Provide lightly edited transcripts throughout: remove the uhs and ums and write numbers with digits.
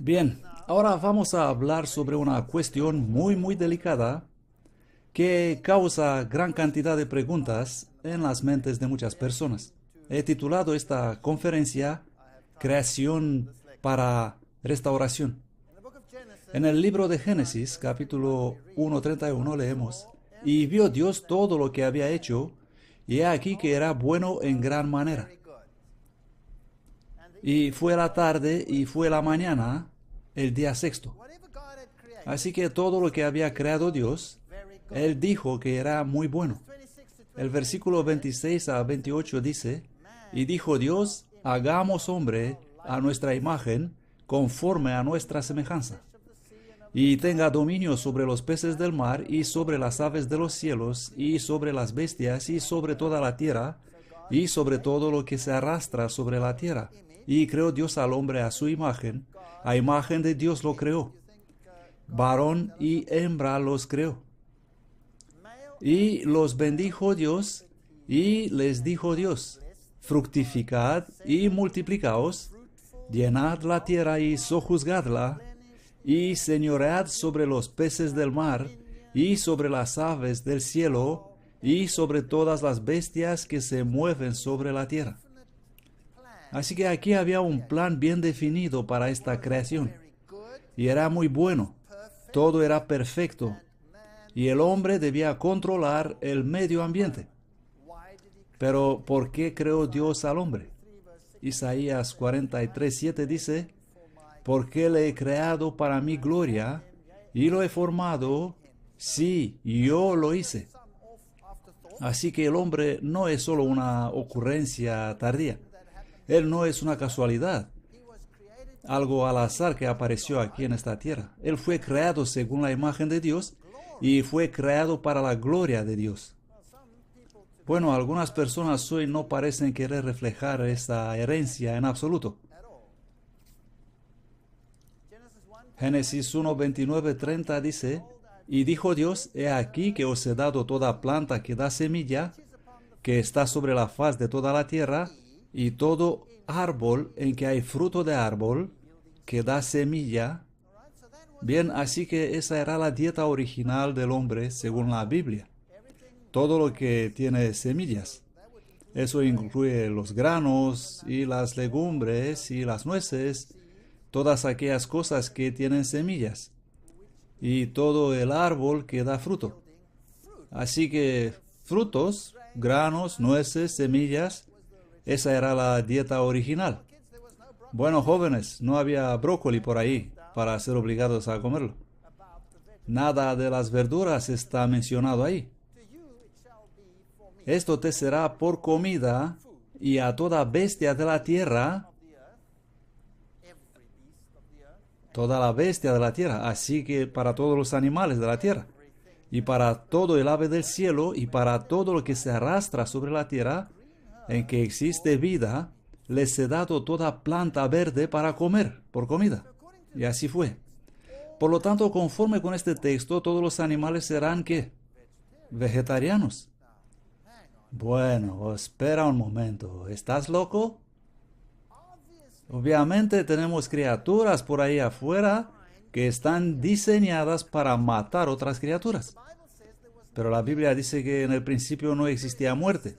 Bien, ahora vamos a hablar sobre una cuestión muy delicada que causa gran cantidad de preguntas en las mentes de muchas personas. He titulado esta conferencia Creación para Restauración. En el libro de Génesis, capítulo 1:31, leemos: Y vio Dios todo lo que había hecho, y he aquí que era bueno en gran manera. Y fue la tarde y fue la mañana, el día sexto. Así que todo lo que había creado Dios, Él dijo que era muy bueno. El versículo 26 a 28 dice: Y dijo Dios, hagamos hombre a nuestra imagen, conforme a nuestra semejanza, y tenga dominio sobre los peces del mar, y sobre las aves de los cielos, y sobre las bestias, y sobre toda la tierra, y sobre todo lo que se arrastra sobre la tierra. Y creó Dios al hombre a su imagen, a imagen de Dios lo creó. Varón y hembra los creó. Y los bendijo Dios, y les dijo Dios: fructificad y multiplicaos, llenad la tierra y sojuzgadla, y señoread sobre los peces del mar, y sobre las aves del cielo, y sobre todas las bestias que se mueven sobre la tierra. Así que aquí había un plan bien definido para esta creación, y era muy bueno. Todo era perfecto, y el hombre debía controlar el medio ambiente. Pero ¿por qué creó Dios al hombre? Isaías 43:7 dice: Porque le he creado para mi gloria, y lo he formado, sí, yo lo hice. Así que el hombre no es solo una ocurrencia tardía. Él no es una casualidad, algo al azar que apareció aquí en esta tierra. Él fue creado según la imagen de Dios y fue creado para la gloria de Dios. Bueno, algunas personas hoy no parecen querer reflejar esta herencia en absoluto. Génesis 1:29-30 dice: Y dijo Dios, he aquí que os he dado toda planta que da semilla, que está sobre la faz de toda la tierra, y todo árbol en que hay fruto de árbol, que da semilla. Bien, así que esa era la dieta original del hombre según la Biblia. Todo lo que tiene semillas. Eso incluye los granos y las legumbres y las nueces, todas aquellas cosas que tienen semillas, y todo el árbol que da fruto. Así que frutos, granos, nueces, semillas, esa era la dieta original. Bueno, jóvenes, no había brócoli por ahí para ser obligados a comerlo. Nada de las verduras está mencionado ahí. Esto te será por comida, y a toda bestia de la tierra, toda la bestia de la tierra, así que para todos los animales de la tierra, y para todo el ave del cielo, y para todo lo que se arrastra sobre la tierra, en que existe vida, les he dado toda planta verde para comer, por comida. Y así fue. Por lo tanto, conforme con este texto, todos los animales serán, ¿qué? Vegetarianos. Bueno, espera un momento. ¿Estás loco? Obviamente tenemos criaturas por ahí afuera que están diseñadas para matar otras criaturas. Pero la Biblia dice que en el principio no existía muerte.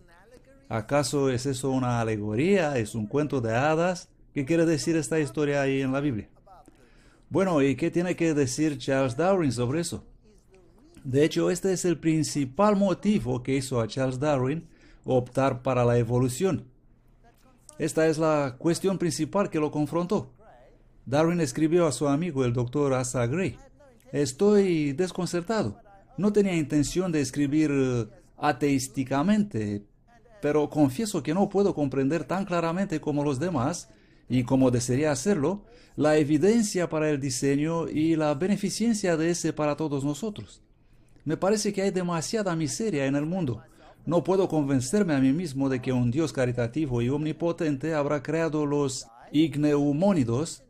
¿Acaso es eso una alegoría? ¿Es un cuento de hadas? ¿Qué quiere decir esta historia ahí en la Biblia? Bueno, ¿y qué tiene que decir Charles Darwin sobre eso? De hecho, este es el principal motivo que hizo a Charles Darwin optar para la evolución. Esta es la cuestión principal que lo confrontó. Darwin escribió a su amigo el doctor Asa Gray: estoy desconcertado. No tenía intención de escribir ateísticamente, pero confieso que no puedo comprender tan claramente como los demás, y como desearía hacerlo, la evidencia para el diseño y la beneficencia de ese para todos nosotros. Me parece que hay demasiada miseria en el mundo. No puedo convencerme a mí mismo de que un Dios caritativo y omnipotente habrá creado los igneumónidos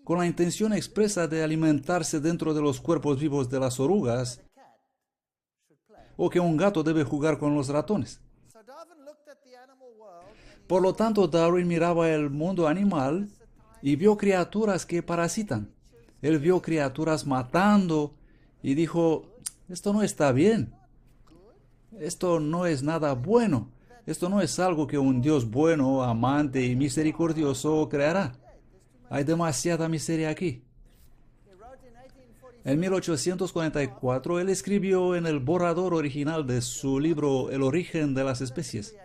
con la intención expresa de alimentarse dentro de los cuerpos vivos de las orugas, o que un gato debe jugar con los ratones. Por lo tanto, Darwin miraba el mundo animal y vio criaturas que parasitan. Él vio criaturas matando y dijo, esto no está bien. Esto no es nada bueno. Esto no es algo que un Dios bueno, amante y misericordioso creará. Hay demasiada miseria aquí. En 1844, él escribió en el borrador original de su libro El origen de las especies: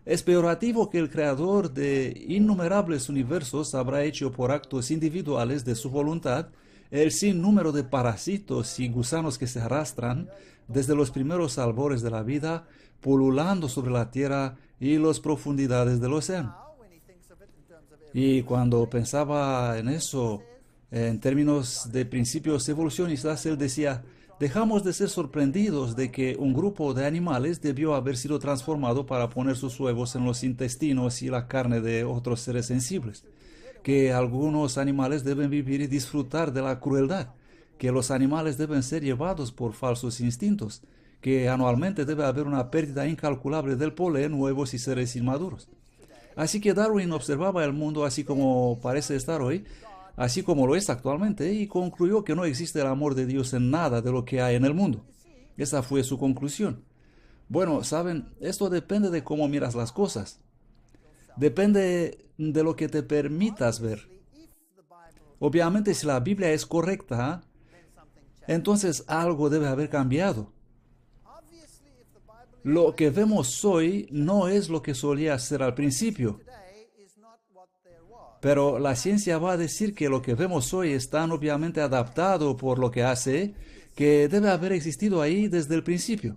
es peyorativo que el creador de innumerables universos habrá hecho por actos individuales de su voluntad el sinnúmero de parásitos y gusanos que se arrastran desde los primeros albores de la vida, pululando sobre la tierra y las profundidades del océano. Y cuando pensaba en eso, en términos de principios evolucionistas, él decía, dejamos de ser sorprendidos de que un grupo de animales debió haber sido transformado para poner sus huevos en los intestinos y la carne de otros seres sensibles, que algunos animales deben vivir y disfrutar de la crueldad, que los animales deben ser llevados por falsos instintos, que anualmente debe haber una pérdida incalculable del polen, huevos y seres inmaduros. Así que Darwin observaba el mundo así como parece estar hoy, así como lo es actualmente, y concluyó que no existe el amor de Dios en nada de lo que hay en el mundo. Esa fue su conclusión. Bueno, saben, esto depende de cómo miras las cosas. Depende de lo que te permitas ver. Obviamente, si la Biblia es correcta, entonces algo debe haber cambiado. Lo que vemos hoy no es lo que solía ser al principio. Pero la ciencia va a decir que lo que vemos hoy es tan obviamente adaptado por lo que hace que debe haber existido ahí desde el principio.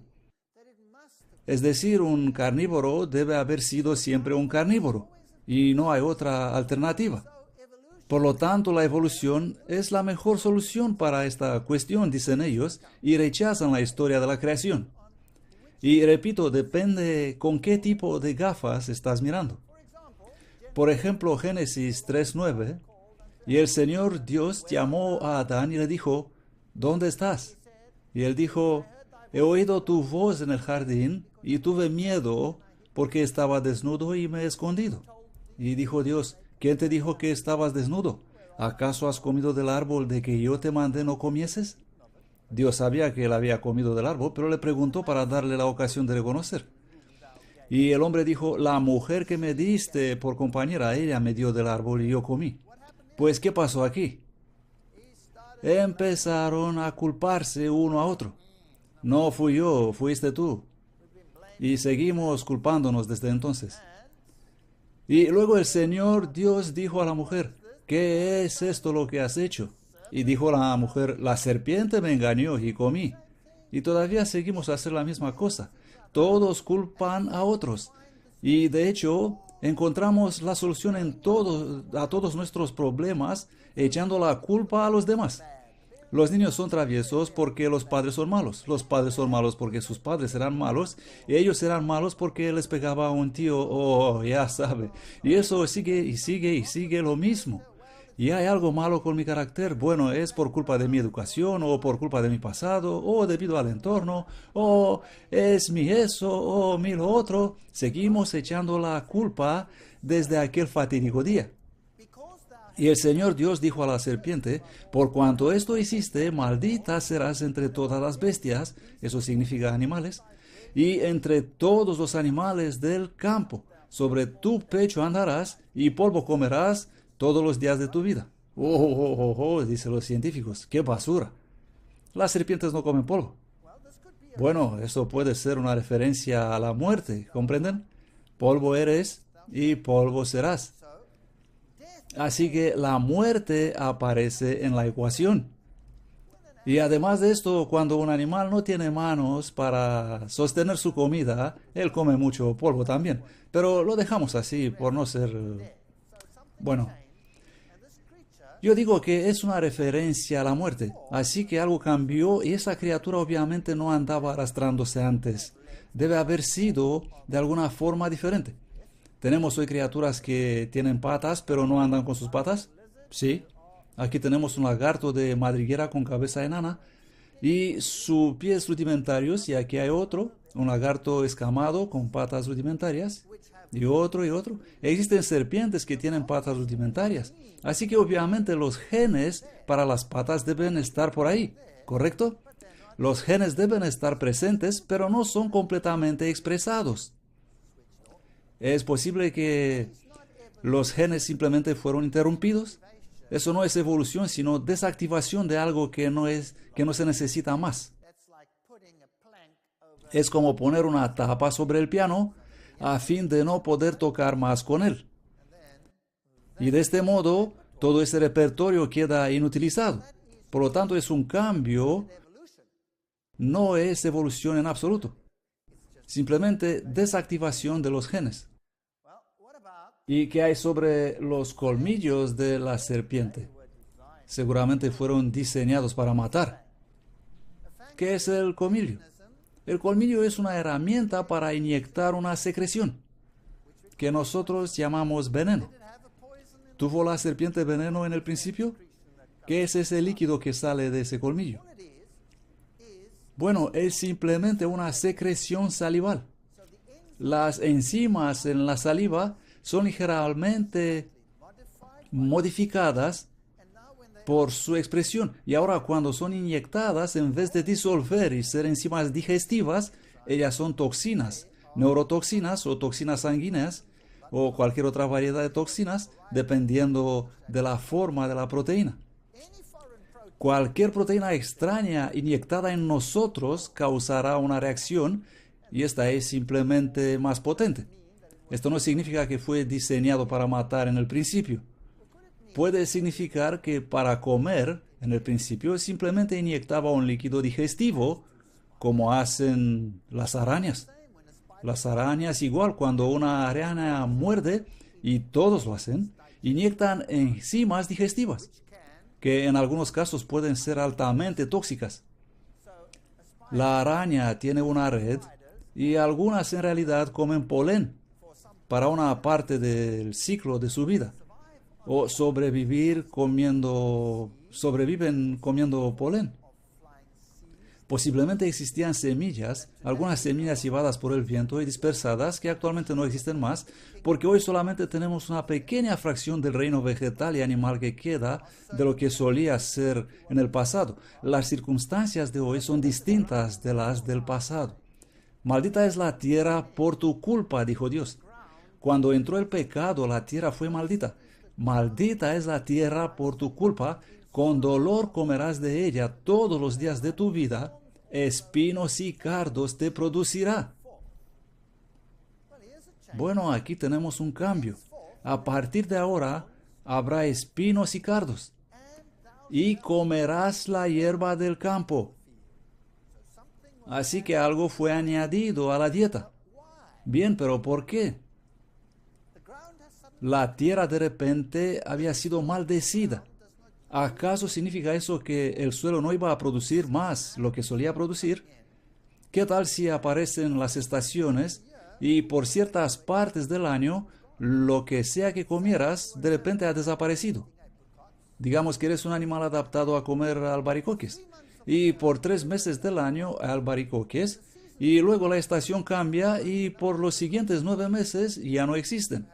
Es decir, un carnívoro debe haber sido siempre un carnívoro y no hay otra alternativa. Por lo tanto, la evolución es la mejor solución para esta cuestión, dicen ellos, y rechazan la historia de la creación. Y repito, depende con qué tipo de gafas estás mirando. Por ejemplo, Génesis 3:9, y el Señor Dios llamó a Adán y le dijo, ¿dónde estás? Y él dijo, he oído tu voz en el jardín y tuve miedo porque estaba desnudo y me he escondido. Y dijo Dios, ¿quién te dijo que estabas desnudo? ¿Acaso has comido del árbol de que yo te mandé no comieses? Dios sabía que él había comido del árbol, pero le preguntó para darle la ocasión de reconocer. Y el hombre dijo, la mujer que me diste por compañera, ella me dio del árbol y yo comí. Pues, ¿qué pasó aquí? Empezaron a culparse uno a otro. No fui yo, fuiste tú. Y seguimos culpándonos desde entonces. Y luego el Señor Dios dijo a la mujer, ¿qué es esto lo que has hecho? Y dijo la mujer, la serpiente me engañó y comí. Y todavía seguimos a hacer la misma cosa. Todos culpan a otros. Y de hecho, encontramos la solución a todos nuestros problemas echando la culpa a los demás. Los niños son traviesos porque los padres son malos. Los padres son malos porque sus padres eran malos. Y ellos eran malos porque les pegaba a un tío. Oh, ya sabe. Y eso sigue y sigue y sigue lo mismo. Y hay algo malo con mi carácter. Bueno, es por culpa de mi educación, o por culpa de mi pasado, o debido al entorno, o es mi eso, o mi lo otro. Seguimos echando la culpa desde aquel fatídico día. Y el Señor Dios dijo a la serpiente, por cuanto esto hiciste, maldita serás entre todas las bestias, eso significa animales, y entre todos los animales del campo. Sobre tu pecho andarás, y polvo comerás todos los días de tu vida. Dicen los científicos, ¡qué basura! Las serpientes no comen polvo. Bueno, eso puede ser una referencia a la muerte, ¿comprenden? Polvo eres y polvo serás. Así que la muerte aparece en la ecuación. Y además de esto, cuando un animal no tiene manos para sostener su comida, él come mucho polvo también. Pero lo dejamos así por no ser... Bueno, yo digo que es una referencia a la muerte. Así que algo cambió y esa criatura obviamente no andaba arrastrándose antes. Debe haber sido de alguna forma diferente. ¿Tenemos hoy criaturas que tienen patas pero no andan con sus patas? Sí. Aquí tenemos un lagarto de madriguera con cabeza enana y sus pies rudimentarios, y aquí hay otro, un lagarto escamado con patas rudimentarias, y otro y otro. Existen serpientes que tienen patas rudimentarias. Así que obviamente los genes para las patas deben estar por ahí, ¿correcto? Los genes deben estar presentes, pero no son completamente expresados. ¿Es posible que los genes simplemente fueron interrumpidos? Eso no es evolución, sino desactivación de algo que no se necesita más. Es como poner una tapa sobre el piano a fin de no poder tocar más con él. Y de este modo, todo ese repertorio queda inutilizado. Por lo tanto, es un cambio, no es evolución en absoluto. Simplemente desactivación de los genes. ¿Y qué hay sobre los colmillos de la serpiente? Seguramente fueron diseñados para matar. ¿Qué es el colmillo? El colmillo es una herramienta para inyectar una secreción, que nosotros llamamos veneno. ¿Tuvo la serpiente veneno en el principio? ¿Qué es ese líquido que sale de ese colmillo? Bueno, es simplemente una secreción salival. Las enzimas en la saliva son ligeramente modificadas por su expresión. Y ahora cuando son inyectadas, en vez de disolver y ser enzimas digestivas, ellas son toxinas, neurotoxinas o toxinas sanguíneas o cualquier otra variedad de toxinas, dependiendo de la forma de la proteína. Cualquier proteína extraña inyectada en nosotros causará una reacción y esta es simplemente más potente. Esto no significa que fue diseñado para matar en el principio. Puede significar que para comer, en el principio, simplemente inyectaba un líquido digestivo, como hacen las arañas. Las arañas igual, cuando una araña muerde, y todos lo hacen, inyectan enzimas digestivas, que en algunos casos pueden ser altamente tóxicas. La araña tiene una red, y algunas en realidad comen polen para una parte del ciclo de su vida. O sobreviven comiendo polen. Posiblemente existían semillas, algunas semillas llevadas por el viento y dispersadas que actualmente no existen más, porque hoy solamente tenemos una pequeña fracción del reino vegetal y animal que queda de lo que solía ser en el pasado. Las circunstancias de hoy son distintas de las del pasado. Maldita es la tierra por tu culpa, dijo Dios. Cuando entró el pecado, la tierra fue maldita. Maldita es la tierra por tu culpa, con dolor comerás de ella todos los días de tu vida, espinos y cardos te producirá. Bueno, aquí tenemos un cambio. A partir de ahora habrá espinos y cardos, y comerás la hierba del campo. Así que algo fue añadido a la dieta. Bien, pero ¿por qué? La tierra de repente había sido maldecida. ¿Acaso significa eso que el suelo no iba a producir más lo que solía producir? ¿Qué tal si aparecen las estaciones y por ciertas partes del año lo que sea que comieras de repente ha desaparecido? Digamos que eres un animal adaptado a comer albaricoques y por 3 meses del año hay albaricoques y luego la estación cambia y por los siguientes 9 meses ya no existen.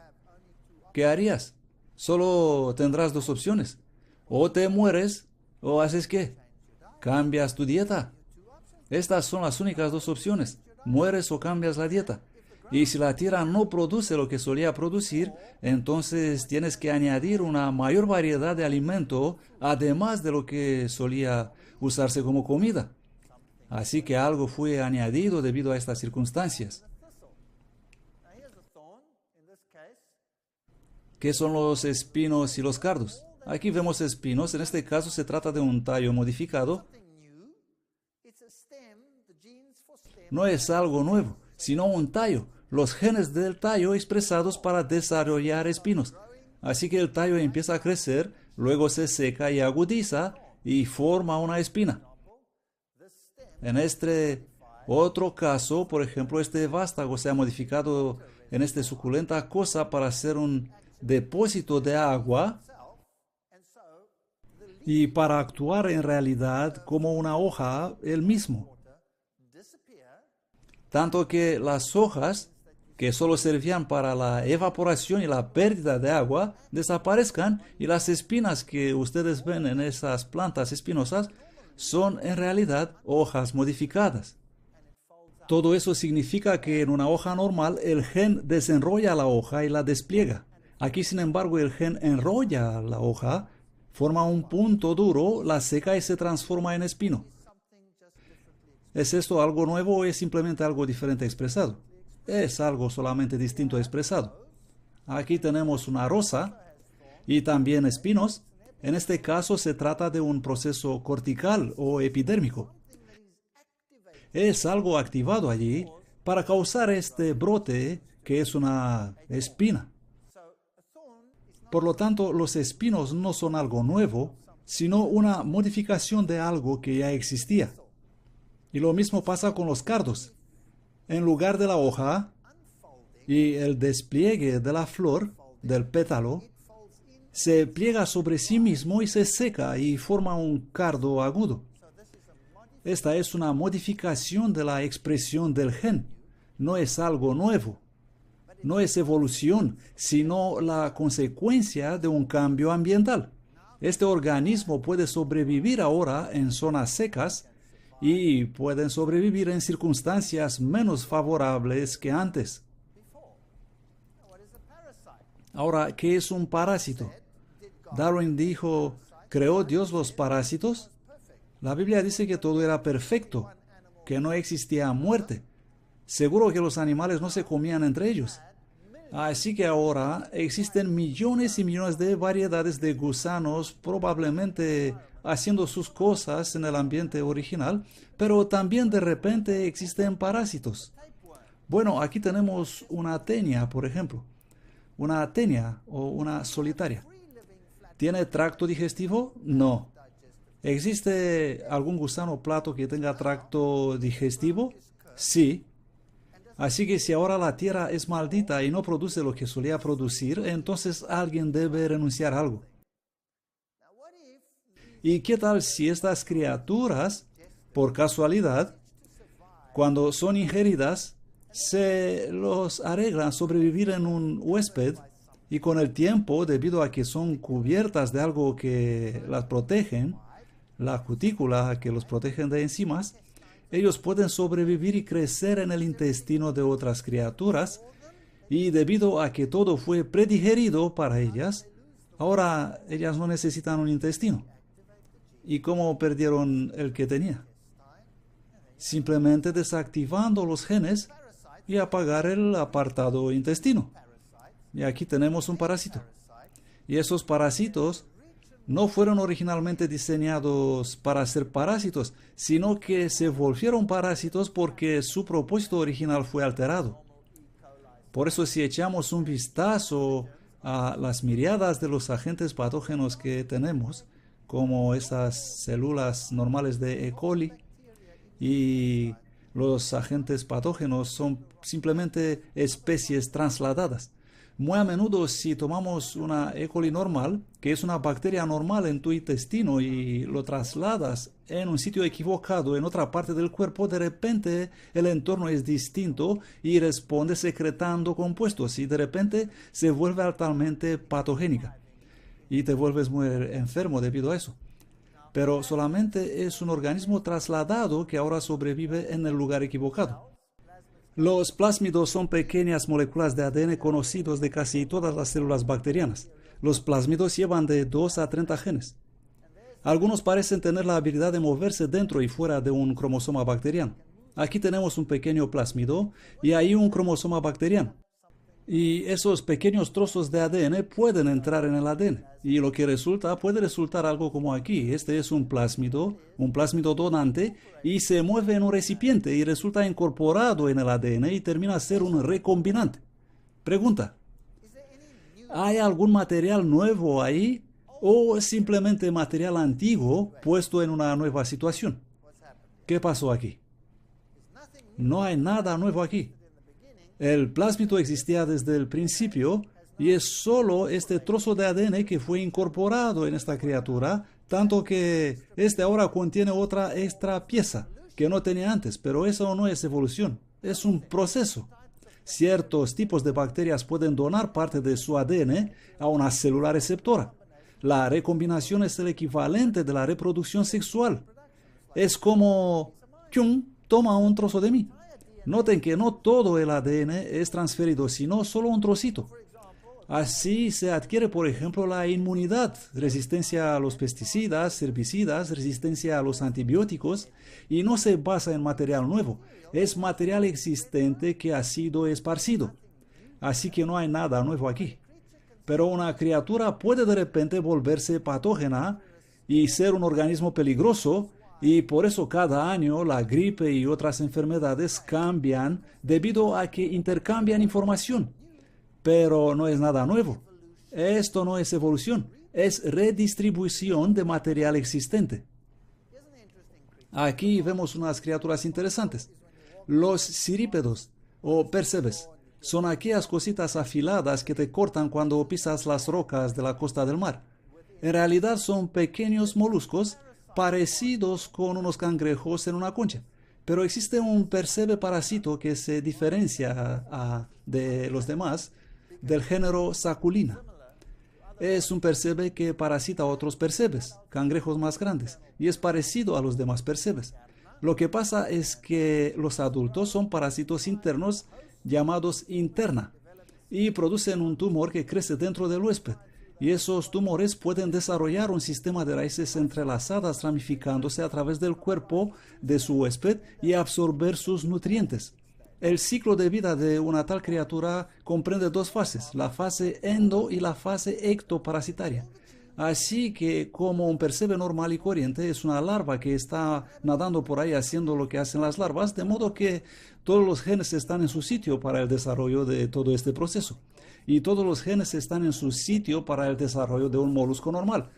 ¿Qué harías? Solo tendrás 2 opciones. O te mueres, o haces ¿qué? Cambias tu dieta. Estas son las únicas 2 opciones. Mueres o cambias la dieta. Y si la tierra no produce lo que solía producir, entonces tienes que añadir una mayor variedad de alimento, además de lo que solía usarse como comida. Así que algo fue añadido debido a estas circunstancias. ¿Qué son los espinos y los cardos? Aquí vemos espinos. En este caso se trata de un tallo modificado. No es algo nuevo, sino un tallo. Los genes del tallo expresados para desarrollar espinos. Así que el tallo empieza a crecer, luego se seca y agudiza y forma una espina. En este otro caso, por ejemplo, este vástago se ha modificado en esta suculenta cosa para ser un depósito de agua y para actuar en realidad como una hoja él mismo. Tanto que las hojas que solo servían para la evaporación y la pérdida de agua, desaparezcan y las espinas que ustedes ven en esas plantas espinosas son en realidad hojas modificadas. Todo eso significa que en una hoja normal el gen desenrolla la hoja y la despliega. Aquí, sin embargo, el gen enrolla la hoja, forma un punto duro, la seca y se transforma en espino. ¿Es esto algo nuevo o es simplemente algo diferente expresado? Es algo solamente distinto expresado. Aquí tenemos una rosa y también espinos. En este caso se trata de un proceso cortical o epidérmico. Es algo activado allí para causar este brote que es una espina. Por lo tanto, los espinos no son algo nuevo, sino una modificación de algo que ya existía. Y lo mismo pasa con los cardos. En lugar de la hoja y el despliegue de la flor, del pétalo, se pliega sobre sí mismo y se seca y forma un cardo agudo. Esta es una modificación de la expresión del gen. No es algo nuevo. No es evolución, sino la consecuencia de un cambio ambiental. Este organismo puede sobrevivir ahora en zonas secas y pueden sobrevivir en circunstancias menos favorables que antes. Ahora, ¿qué es un parásito? Darwin dijo, ¿creó Dios los parásitos? La Biblia dice que todo era perfecto, que no existía muerte. Seguro que los animales no se comían entre ellos. Así que ahora existen millones y millones de variedades de gusanos, probablemente haciendo sus cosas en el ambiente original, pero también de repente existen parásitos. Bueno, aquí tenemos una tenia, por ejemplo. Una tenia o una solitaria. ¿Tiene tracto digestivo? No. ¿Existe algún gusano plato que tenga tracto digestivo? Sí. Así que si ahora la tierra es maldita y no produce lo que solía producir, entonces alguien debe renunciar a algo. ¿Y qué tal si estas criaturas, por casualidad, cuando son ingeridas, se los arreglan sobrevivir en un huésped y con el tiempo, debido a que son cubiertas de algo que las protegen, la cutícula que los protegen de enzimas, ellos pueden sobrevivir y crecer en el intestino de otras criaturas y debido a que todo fue predigerido para ellas, ahora ellas no necesitan un intestino. ¿Y cómo perdieron el que tenía? Simplemente desactivando los genes y apagar el apartado intestino. Y aquí tenemos un parásito. Y esos parásitos no fueron originalmente diseñados para ser parásitos, sino que se volvieron parásitos porque su propósito original fue alterado. Por eso si echamos un vistazo a las miriadas de los agentes patógenos que tenemos, como esas células normales de E. coli, y los agentes patógenos son simplemente especies trasladadas. Muy a menudo, si tomamos una E. coli normal, que es una bacteria normal en tu intestino, y lo trasladas en un sitio equivocado, en otra parte del cuerpo, de repente el entorno es distinto y responde secretando compuestos, y de repente se vuelve altamente patogénica. Y te vuelves muy enfermo debido a eso. Pero solamente es un organismo trasladado que ahora sobrevive en el lugar equivocado. Los plásmidos son pequeñas moléculas de ADN conocidos de casi todas las células bacterianas. Los plásmidos llevan de 2 a 30 genes. Algunos parecen tener la habilidad de moverse dentro y fuera de un cromosoma bacteriano. Aquí tenemos un pequeño plásmido y ahí un cromosoma bacteriano. Y esos pequeños trozos de ADN pueden entrar en el ADN. Y lo que puede resultar algo como aquí. Este es un plásmido donante, y se mueve en un recipiente y resulta incorporado en el ADN y termina a ser un recombinante. Pregunta: ¿hay algún material nuevo ahí o es simplemente material antiguo puesto en una nueva situación? ¿Qué pasó aquí? No hay nada nuevo aquí. El plásmido existía desde el principio y es solo este trozo de ADN que fue incorporado en esta criatura, tanto que este ahora contiene otra extra pieza que no tenía antes, pero eso no es evolución, es un proceso. Ciertos tipos de bacterias pueden donar parte de su ADN a una célula receptora. La recombinación es el equivalente de la reproducción sexual. Es como, toma un trozo de mí. Noten que no todo el ADN es transferido, sino solo un trocito. Así se adquiere, por ejemplo, la inmunidad, resistencia a los pesticidas, herbicidas, resistencia a los antibióticos, y no se basa en material nuevo, es material existente que ha sido esparcido. Así que no hay nada nuevo aquí. Pero una criatura puede de repente volverse patógena y ser un organismo peligroso, y por eso cada año la gripe y otras enfermedades cambian debido a que intercambian información. Pero no es nada nuevo. Esto no es evolución, es redistribución de material existente. Aquí vemos unas criaturas interesantes. Los cirípedos o percebes son aquellas cositas afiladas que te cortan cuando pisas las rocas de la costa del mar. En realidad son pequeños moluscos parecidos con unos cangrejos en una concha. Pero existe un percebe parásito que se diferencia de los demás, del género Saculina. Es un percebe que parasita a otros percebes, cangrejos más grandes, y es parecido a los demás percebes. Lo que pasa es que los adultos son parásitos internos llamados interna y producen un tumor que crece dentro del huésped. Y esos tumores pueden desarrollar un sistema de raíces entrelazadas ramificándose a través del cuerpo de su huésped y absorber sus nutrientes. El ciclo de vida de una tal criatura comprende dos fases, la fase endo y la fase ectoparasitaria. Así que, como un percebe normal y corriente, es una larva que está nadando por ahí haciendo lo que hacen las larvas, de modo que todos los genes están en su sitio para el desarrollo de todo este proceso. Y todos los genes están en su sitio para el desarrollo de un molusco normal.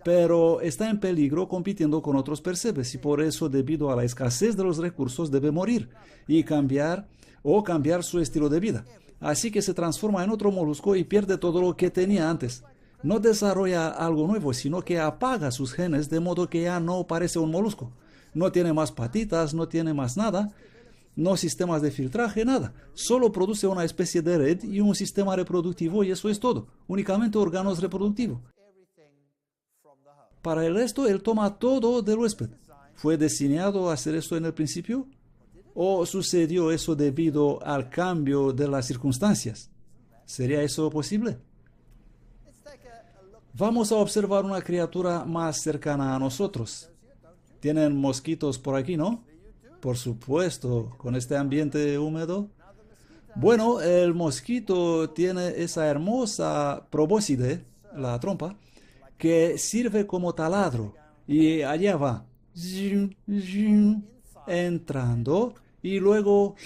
Pero está en peligro compitiendo con otros percebes y por eso, debido a la escasez de los recursos, debe morir y cambiar su estilo de vida. Así que se transforma en otro molusco y pierde todo lo que tenía antes. No desarrolla algo nuevo, sino que apaga sus genes de modo que ya no parece un molusco. No tiene más patitas, no tiene más nada, no sistemas de filtraje, nada. Solo produce una especie de red y un sistema reproductivo y eso es todo. Únicamente órganos reproductivos. Para el resto, él toma todo del huésped. ¿Fue diseñado a hacer esto en el principio? ¿O sucedió eso debido al cambio de las circunstancias? ¿Sería eso posible? Vamos a observar una criatura más cercana a nosotros. Tienen mosquitos por aquí, ¿no? Por supuesto, con este ambiente húmedo. Bueno, el mosquito tiene esa hermosa probóscide, la trompa, que sirve como taladro, y allá va, entrando, y luego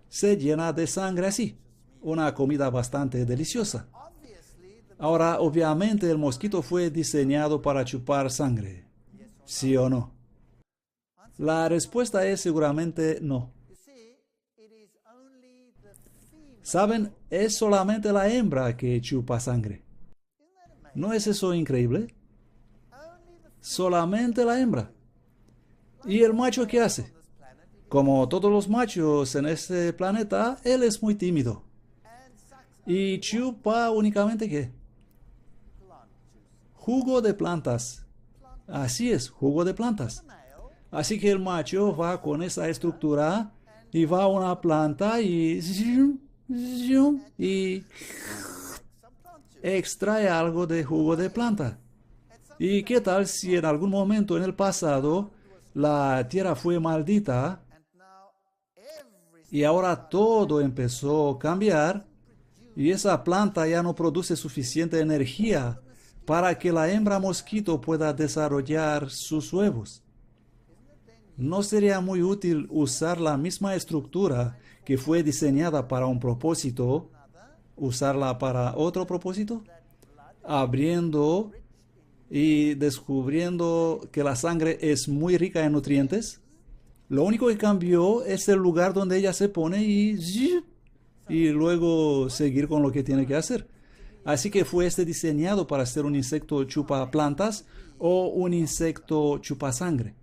se llena de sangre así, una comida bastante deliciosa. Ahora, obviamente, el mosquito fue diseñado para chupar sangre, ¿sí o no? La respuesta es seguramente no. ¿Saben? Es solamente la hembra que chupa sangre. ¿No es eso increíble? Solamente la hembra. ¿Y el macho qué hace? Como todos los machos en este planeta, él es muy tímido. ¿Y chupa únicamente qué? Jugo de plantas. Así es, jugo de plantas. Así que el macho va con esa estructura y va a una planta y extrae algo de jugo de planta. ¿Y qué tal si en algún momento en el pasado la tierra fue maldita y ahora todo empezó a cambiar y esa planta ya no produce suficiente energía para que la hembra mosquito pueda desarrollar sus huevos? ¿No sería muy útil usar la misma estructura que fue diseñada para un propósito, usarla para otro propósito? Abriendo y descubriendo que la sangre es muy rica en nutrientes. Lo único que cambió es el lugar donde ella se pone y luego seguir con lo que tiene que hacer. Así que fue diseñado para ser un insecto chupa plantas o un insecto chupa sangre.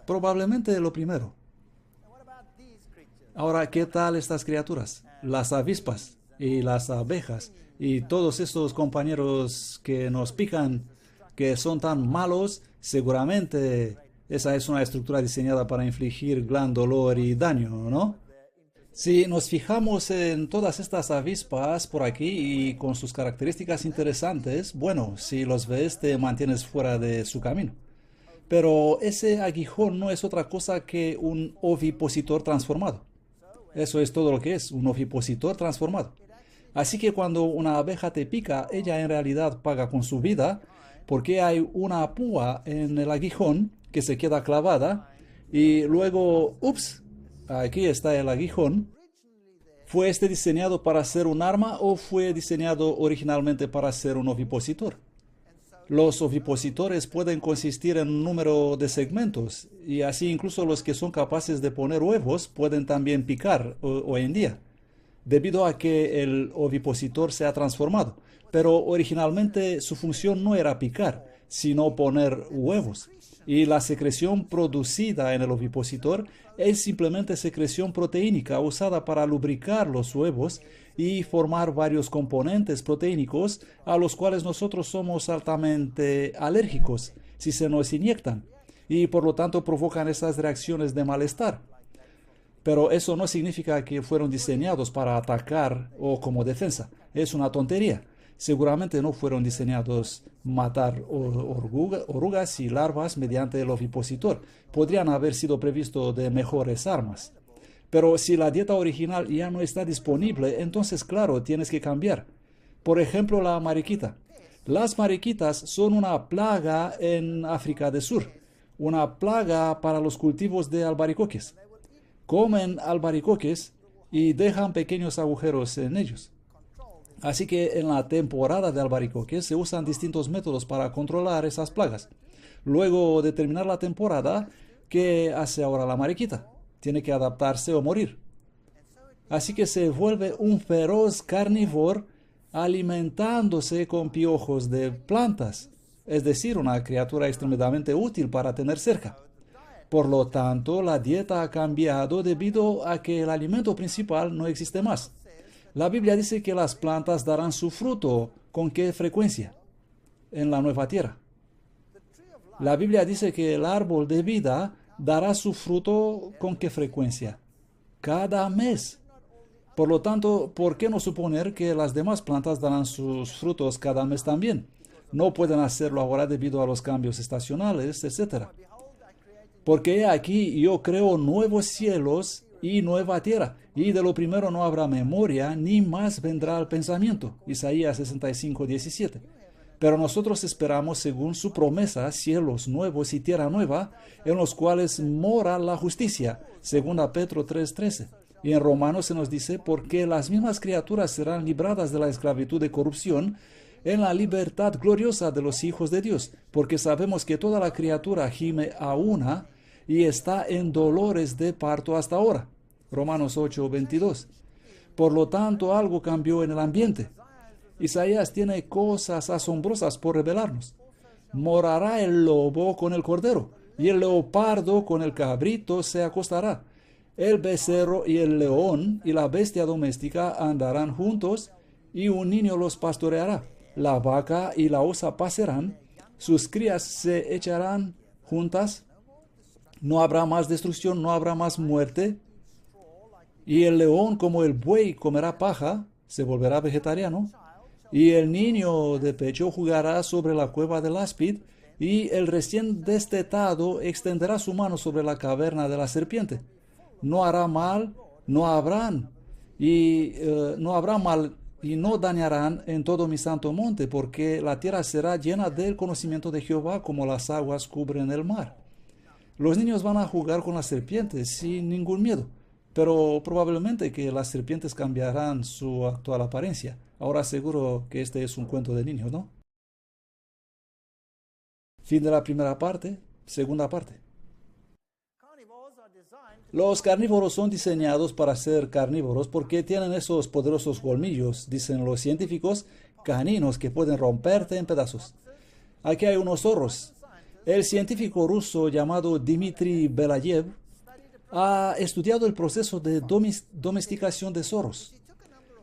Probablemente lo primero. Ahora, ¿qué tal estas criaturas? Las avispas y las abejas y todos estos compañeros que nos pican, que son tan malos, seguramente esa es una estructura diseñada para infligir gran dolor y daño, ¿no? Si nos fijamos en todas estas avispas por aquí y con sus características interesantes, bueno, si los ves te mantienes fuera de su camino. Pero ese aguijón no es otra cosa que un ovipositor transformado. Eso es todo lo que es, un ovipositor transformado. Así que cuando una abeja te pica, ella en realidad paga con su vida porque hay una púa en el aguijón que se queda clavada y luego, ups, aquí está el aguijón. ¿Fue este diseñado para ser un arma o fue diseñado originalmente para ser un ovipositor? Los ovipositores pueden consistir en un número de segmentos y así incluso los que son capaces de poner huevos pueden también picar hoy en día, debido a que el ovipositor se ha transformado. Pero originalmente su función no era picar, sino poner huevos. Y la secreción producida en el ovipositor es simplemente secreción proteínica usada para lubricar los huevos y formar varios componentes proteínicos a los cuales nosotros somos altamente alérgicos si se nos inyectan y por lo tanto provocan esas reacciones de malestar. Pero eso no significa que fueron diseñados para atacar o como defensa. Es una tontería. Seguramente no fueron diseñados matar orugas y larvas mediante el ovipositor. Podrían haber sido previsto de mejores armas. Pero si la dieta original ya no está disponible, entonces claro, tienes que cambiar. Por ejemplo, la mariquita. Las mariquitas son una plaga en África del Sur. Una plaga para los cultivos de albaricoques. Comen albaricoques y dejan pequeños agujeros en ellos. Así que en la temporada de albaricoques se usan distintos métodos para controlar esas plagas. Luego de terminar la temporada, ¿qué hace ahora la mariquita? Tiene que adaptarse o morir. Así que se vuelve un feroz carnívoro alimentándose con piojos de plantas, es decir, una criatura extremadamente útil para tener cerca. Por lo tanto, la dieta ha cambiado debido a que el alimento principal no existe más. La Biblia dice que las plantas darán su fruto. ¿Con qué frecuencia? En la nueva tierra. La Biblia dice que el árbol de vida dará su fruto. ¿Con qué frecuencia? Cada mes. Por lo tanto, ¿por qué no suponer que las demás plantas darán sus frutos cada mes también? No pueden hacerlo ahora debido a los cambios estacionales, etc. Porque aquí yo creo nuevos cielos y nueva tierra, y de lo primero no habrá memoria, ni más vendrá al pensamiento. Isaías 65:17. Pero nosotros esperamos, según su promesa, cielos nuevos y tierra nueva, en los cuales mora la justicia, según Pedro 3:13. Y en Romanos se nos dice, porque las mismas criaturas serán libradas de la esclavitud de corrupción en la libertad gloriosa de los hijos de Dios, porque sabemos que toda la criatura gime a una y está en dolores de parto hasta ahora. Romanos 8:22. Por lo tanto, algo cambió en el ambiente. Isaías tiene cosas asombrosas por revelarnos. Morará el lobo con el cordero, y el leopardo con el cabrito se acostará. El becerro y el león y la bestia doméstica andarán juntos, y un niño los pastoreará. La vaca y la osa pasarán, sus crías se echarán juntas. No habrá más destrucción, no habrá más muerte. Y el león como el buey comerá paja, se volverá vegetariano. Y el niño de pecho jugará sobre la cueva del áspid, y el recién destetado extenderá su mano sobre la caverna de la serpiente. No hará mal, no habrá mal y no dañarán en todo mi santo monte, porque la tierra será llena del conocimiento de Jehová como las aguas cubren el mar. Los niños van a jugar con las serpientes sin ningún miedo, pero probablemente que las serpientes cambiarán su actual apariencia. Ahora seguro que este es un cuento de niños, ¿no? Fin de la primera parte. Segunda parte. Los carnívoros son diseñados para ser carnívoros porque tienen esos poderosos colmillos, dicen los científicos, caninos que pueden romperte en pedazos. Aquí hay unos zorros. El científico ruso llamado Dmitry Belayev ha estudiado el proceso de domesticación de zorros.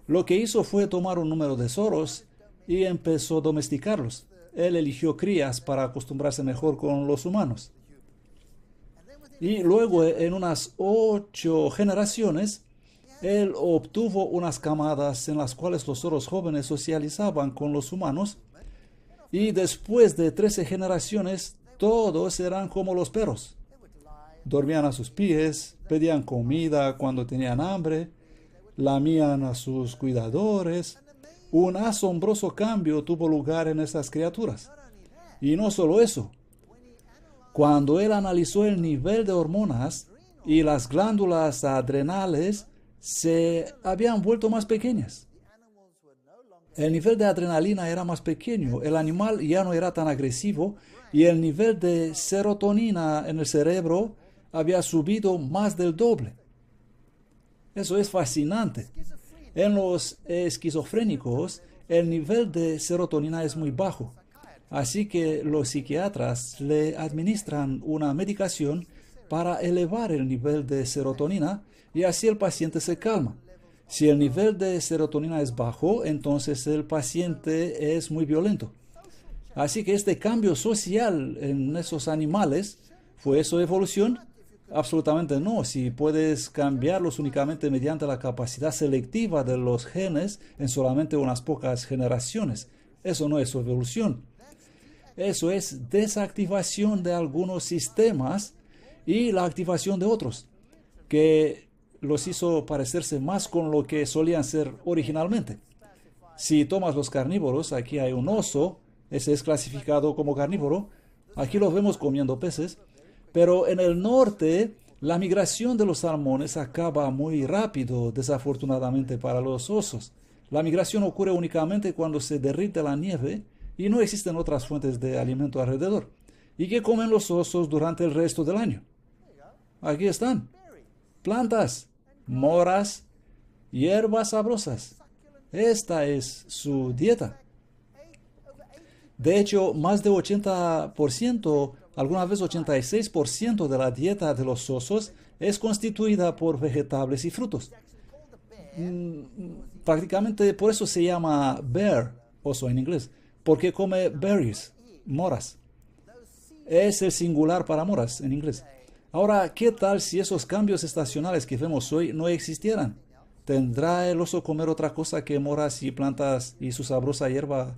Lo que hizo fue tomar un número de zorros y empezó a domesticarlos. Él eligió crías para acostumbrarse mejor con los humanos. Y luego, en unas 8 generaciones, él obtuvo unas camadas en las cuales los zorros jóvenes socializaban con los humanos. Y después de 13 generaciones, todos eran como los perros. Dormían a sus pies, pedían comida cuando tenían hambre, lamían a sus cuidadores. Un asombroso cambio tuvo lugar en estas criaturas. Y no solo eso. Cuando él analizó el nivel de hormonas y las glándulas adrenales se habían vuelto más pequeñas. El nivel de adrenalina era más pequeño, el animal ya no era tan agresivo y el nivel de serotonina en el cerebro había subido más del doble. Eso es fascinante. En los esquizofrénicos, el nivel de serotonina es muy bajo. Así que los psiquiatras le administran una medicación para elevar el nivel de serotonina y así el paciente se calma. Si el nivel de serotonina es bajo, entonces el paciente es muy violento. Así que este cambio social en esos animales, ¿fue eso evolución? Absolutamente no. Si puedes cambiarlos únicamente mediante la capacidad selectiva de los genes en solamente unas pocas generaciones, eso no es evolución. Eso es desactivación de algunos sistemas y la activación de otros, que los hizo parecerse más con lo que solían ser originalmente. Si tomas los carnívoros, aquí hay un oso, ese es clasificado como carnívoro, aquí lo vemos comiendo peces, pero en el norte la migración de los salmones acaba muy rápido, desafortunadamente para los osos. La migración ocurre únicamente cuando se derrite la nieve y no existen otras fuentes de alimento alrededor. ¿Y qué comen los osos durante el resto del año? Aquí están. Plantas, moras, hierbas sabrosas. Esta es su dieta. De hecho, más de 80%, alguna vez 86% de la dieta de los osos es constituida por vegetales y frutos. Prácticamente por eso se llama bear, oso en inglés, porque come berries, moras. Es el singular para moras en inglés. Ahora, ¿qué tal si esos cambios estacionales que vemos hoy no existieran? ¿Tendrá el oso comer otra cosa que moras y plantas y su sabrosa hierba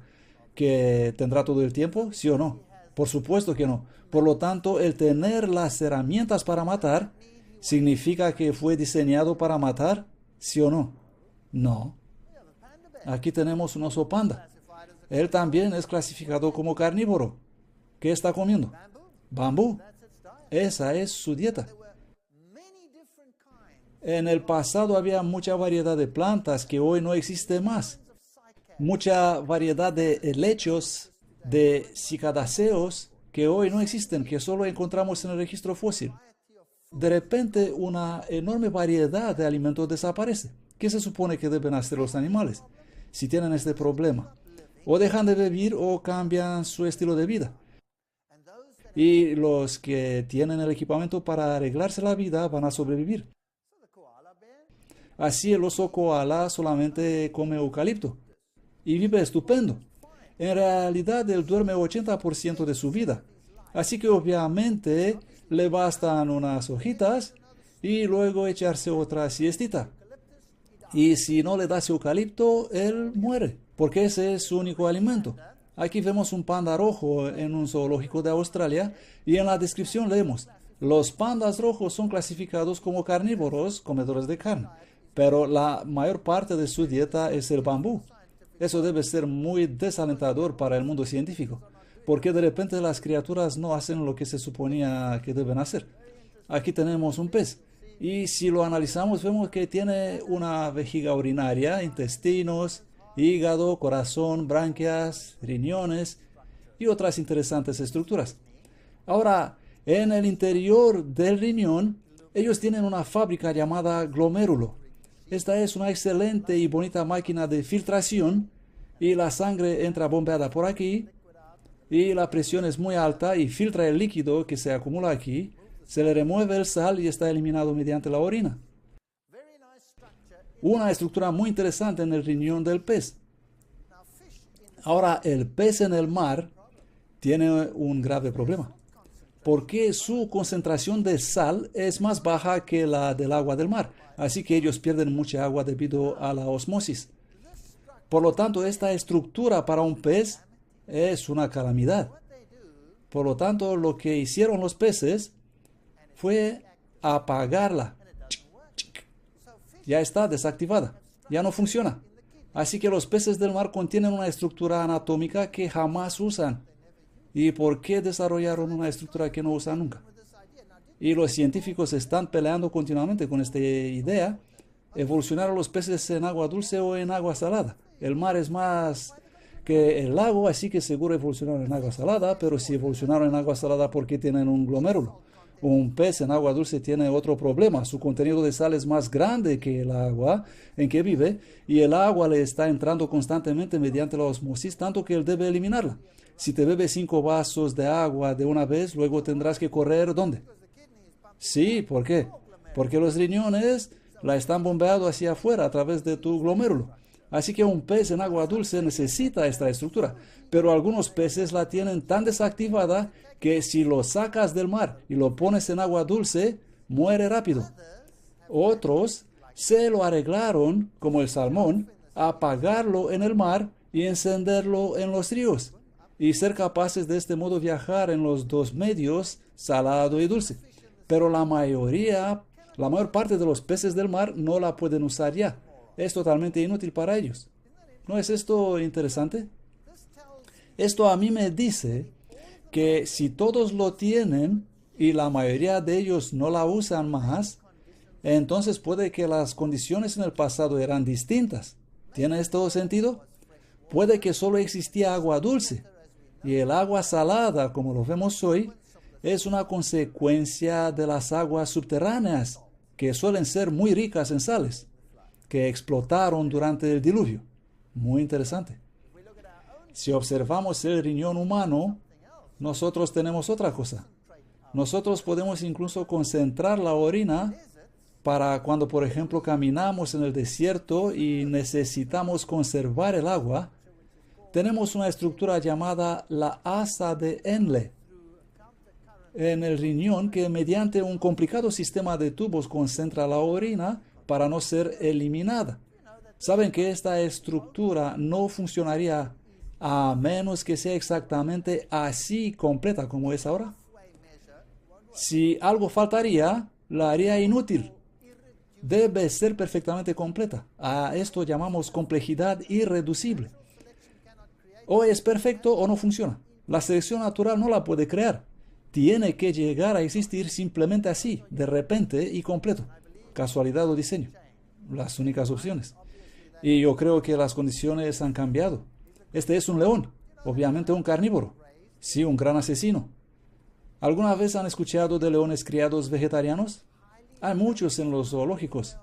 que tendrá todo el tiempo? ¿Sí o no? Por supuesto que no. Por lo tanto, el tener las herramientas para matar, ¿significa que fue diseñado para matar? ¿Sí o no? No. Aquí tenemos un oso panda. Él también es clasificado como carnívoro. ¿Qué está comiendo? Bambú. Esa es su dieta. En el pasado había mucha variedad de plantas que hoy no existe más. Mucha variedad de helechos, de cicadáceos que hoy no existen, que solo encontramos en el registro fósil. De repente, una enorme variedad de alimentos desaparece. ¿Qué se supone que deben hacer los animales si tienen este problema? O dejan de vivir o cambian su estilo de vida. Y los que tienen el equipamiento para arreglarse la vida van a sobrevivir. Así el oso koala solamente come eucalipto y vive estupendo. En realidad él duerme 80% de su vida. Así que obviamente le bastan unas hojitas y luego echarse otra siestita. Y si no le das eucalipto, él muere, porque ese es su único alimento. Aquí vemos un panda rojo en un zoológico de Australia y en la descripción leemos: los pandas rojos son clasificados como carnívoros, comedores de carne, pero la mayor parte de su dieta es el bambú. Eso debe ser muy desalentador para el mundo científico, porque de repente las criaturas no hacen lo que se suponía que deben hacer. Aquí tenemos un pez, y si lo analizamos vemos que tiene una vejiga urinaria, intestinos, hígado, corazón, branquias, riñones y otras interesantes estructuras. Ahora, en el interior del riñón, ellos tienen una fábrica llamada glomérulo. Esta es una excelente y bonita máquina de filtración y la sangre entra bombeada por aquí y la presión es muy alta y filtra el líquido que se acumula aquí, Se le remueve el sal y está eliminado mediante la orina. Una estructura muy interesante en el riñón del pez. Ahora, el pez en el mar tiene un grave problema, porque su concentración de sal es más baja que la del agua del mar. Así que ellos pierden mucha agua debido a la osmosis. Por lo tanto, esta estructura para un pez es una calamidad. Por lo tanto, lo que hicieron los peces fue apagarla. Ya está desactivada. Ya no funciona. Así que los peces del mar contienen una estructura anatómica que jamás usan. ¿Y por qué desarrollaron una estructura que no usan nunca? Y los científicos están peleando continuamente con esta idea. ¿Evolucionaron los peces en agua dulce o en agua salada? El mar es más que el lago, así que seguro evolucionaron en agua salada, pero si evolucionaron en agua salada, ¿por qué tienen un glomérulo? Un pez en agua dulce tiene otro problema. Su contenido de sal es más grande que el agua en que vive y el agua le está entrando constantemente mediante la osmosis, tanto que él debe eliminarla. Si te bebes 5 vasos de agua de una vez, luego tendrás que correr ¿dónde? Sí, ¿por qué? Porque los riñones la están bombeando hacia afuera a través de tu glomérulo. Así que un pez en agua dulce necesita esta estructura, pero algunos peces la tienen tan desactivada que si lo sacas del mar y lo pones en agua dulce, muere rápido. Otros se lo arreglaron, como el salmón, a apagarlo en el mar y encenderlo en los ríos, y ser capaces de este modo viajar en los dos medios, salado y dulce. Pero la mayor parte de los peces del mar no la pueden usar ya. Es totalmente inútil para ellos. ¿No es esto interesante? Esto a mí me dice que si todos lo tienen y la mayoría de ellos no la usan más, entonces puede que las condiciones en el pasado eran distintas. ¿Tiene esto sentido? Puede que solo existía agua dulce y el agua salada, como lo vemos hoy, es una consecuencia de las aguas subterráneas, que suelen ser muy ricas en sales, que explotaron durante el diluvio. Muy interesante. Si observamos el riñón humano, nosotros tenemos otra cosa. Nosotros podemos incluso concentrar la orina para cuando, por ejemplo, caminamos en el desierto y necesitamos conservar el agua. Tenemos una estructura llamada la asa de Henle en el riñón que mediante un complicado sistema de tubos concentra la orina para no ser eliminada. ¿Saben que esta estructura no funcionaría a menos que sea exactamente así completa como es ahora? Si algo faltaría, la haría inútil. Debe ser perfectamente completa. A esto llamamos complejidad irreducible. O es perfecto o no funciona. La selección natural no la puede crear. Tiene que llegar a existir simplemente así, de repente y completo. Casualidad o diseño. Las únicas opciones. Y yo creo que las condiciones han cambiado. Este es un león, obviamente un carnívoro. Sí, un gran asesino. ¿Alguna vez han escuchado de leones criados vegetarianos? Hay muchos en los zoológicos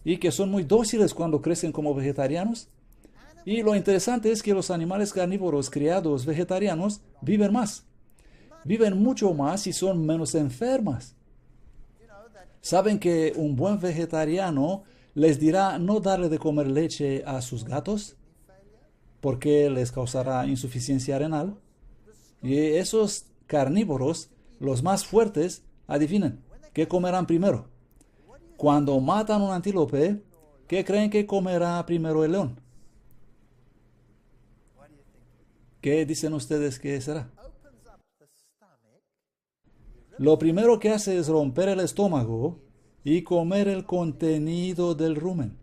y que son muy dóciles cuando crecen como vegetarianos. Y lo interesante es que los animales carnívoros criados vegetarianos viven más. Viven mucho más y son menos enfermas. ¿Saben que un buen vegetariano les dirá no darle de comer leche a sus gatos porque les causará insuficiencia renal? Y esos carnívoros, los más fuertes, adivinen, ¿qué comerán primero? Cuando matan un antílope, ¿qué creen que comerá primero el león? ¿Qué dicen ustedes que será? Lo primero que hace es romper el estómago y comer el contenido del rumen.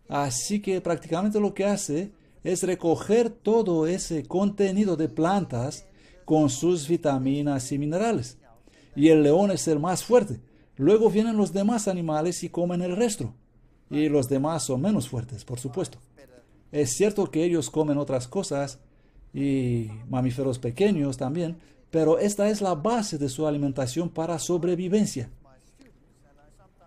Así que prácticamente lo que hace es recoger todo ese contenido de plantas con sus vitaminas y minerales. Y el león es el más fuerte. Luego vienen los demás animales y comen el resto. Y los demás son menos fuertes, por supuesto. Es cierto que ellos comen otras cosas y mamíferos pequeños también, pero esta es la base de su alimentación para sobrevivencia.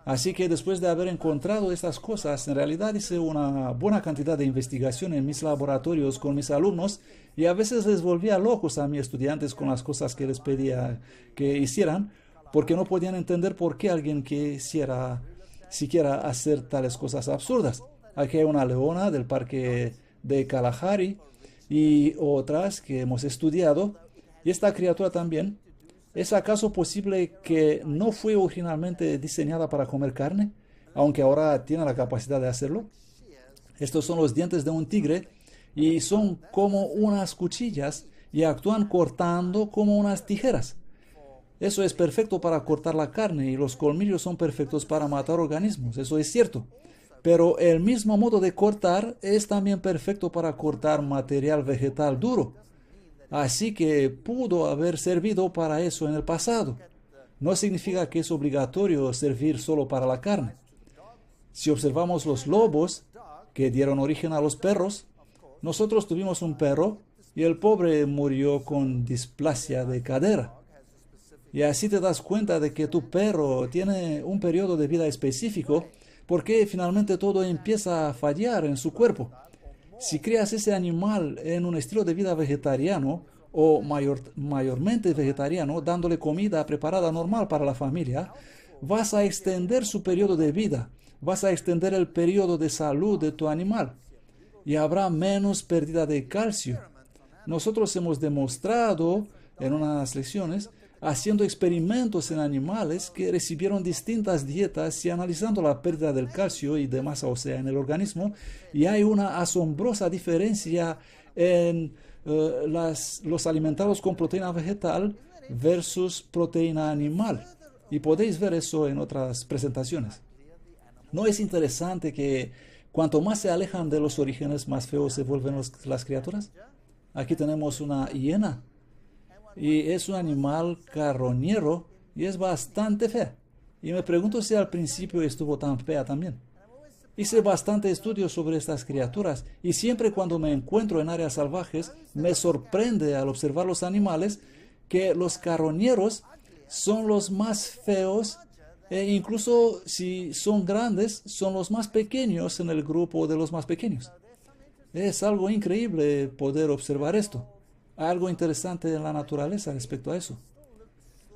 Así que después de haber encontrado estas cosas, en realidad hice una buena cantidad de investigación en mis laboratorios con mis alumnos y a veces les volvía locos a mis estudiantes con las cosas que les pedía que hicieran, porque no podían entender por qué alguien quisiera siquiera hacer tales cosas absurdas. Aquí hay una leona del parque de Kalahari y otras que hemos estudiado, y esta criatura también. ¿Es acaso posible que no fue originalmente diseñada para comer carne, aunque ahora tiene la capacidad de hacerlo? Estos son los dientes de un tigre y son como unas cuchillas y actúan cortando como unas tijeras. Eso es perfecto para cortar la carne y los colmillos son perfectos para matar organismos, eso es cierto. Pero el mismo modo de cortar es también perfecto para cortar material vegetal duro. Así que pudo haber servido para eso en el pasado. No significa que es obligatorio servir solo para la carne. Si observamos los lobos que dieron origen a los perros, nosotros tuvimos un perro y el pobre murió con displasia de cadera. Y así te das cuenta de que tu perro tiene un periodo de vida específico porque finalmente todo empieza a fallar en su cuerpo. Si crías ese animal en un estilo de vida vegetariano o mayormente vegetariano, dándole comida preparada normal para la familia, vas a extender su periodo de vida, vas a extender el periodo de salud de tu animal y habrá menos pérdida de calcio. Nosotros hemos demostrado en unas lecciones haciendo experimentos en animales que recibieron distintas dietas y analizando la pérdida del calcio y de masa ósea en el organismo, y hay una asombrosa diferencia en los alimentados con proteína vegetal versus proteína animal. Y podéis ver eso en otras presentaciones. ¿No es interesante que cuanto más se alejan de los orígenes, más feos se vuelven las criaturas? Aquí tenemos una hiena. Y es un animal carroñero y es bastante fea. Y me pregunto si al principio estuvo tan fea también. Hice bastante estudio sobre estas criaturas y siempre cuando me encuentro en áreas salvajes me sorprende al observar los animales que los carroñeros son los más feos e incluso si son grandes son los más pequeños en el grupo de los más pequeños. Es algo increíble poder observar esto. Hay algo interesante en la naturaleza respecto a eso.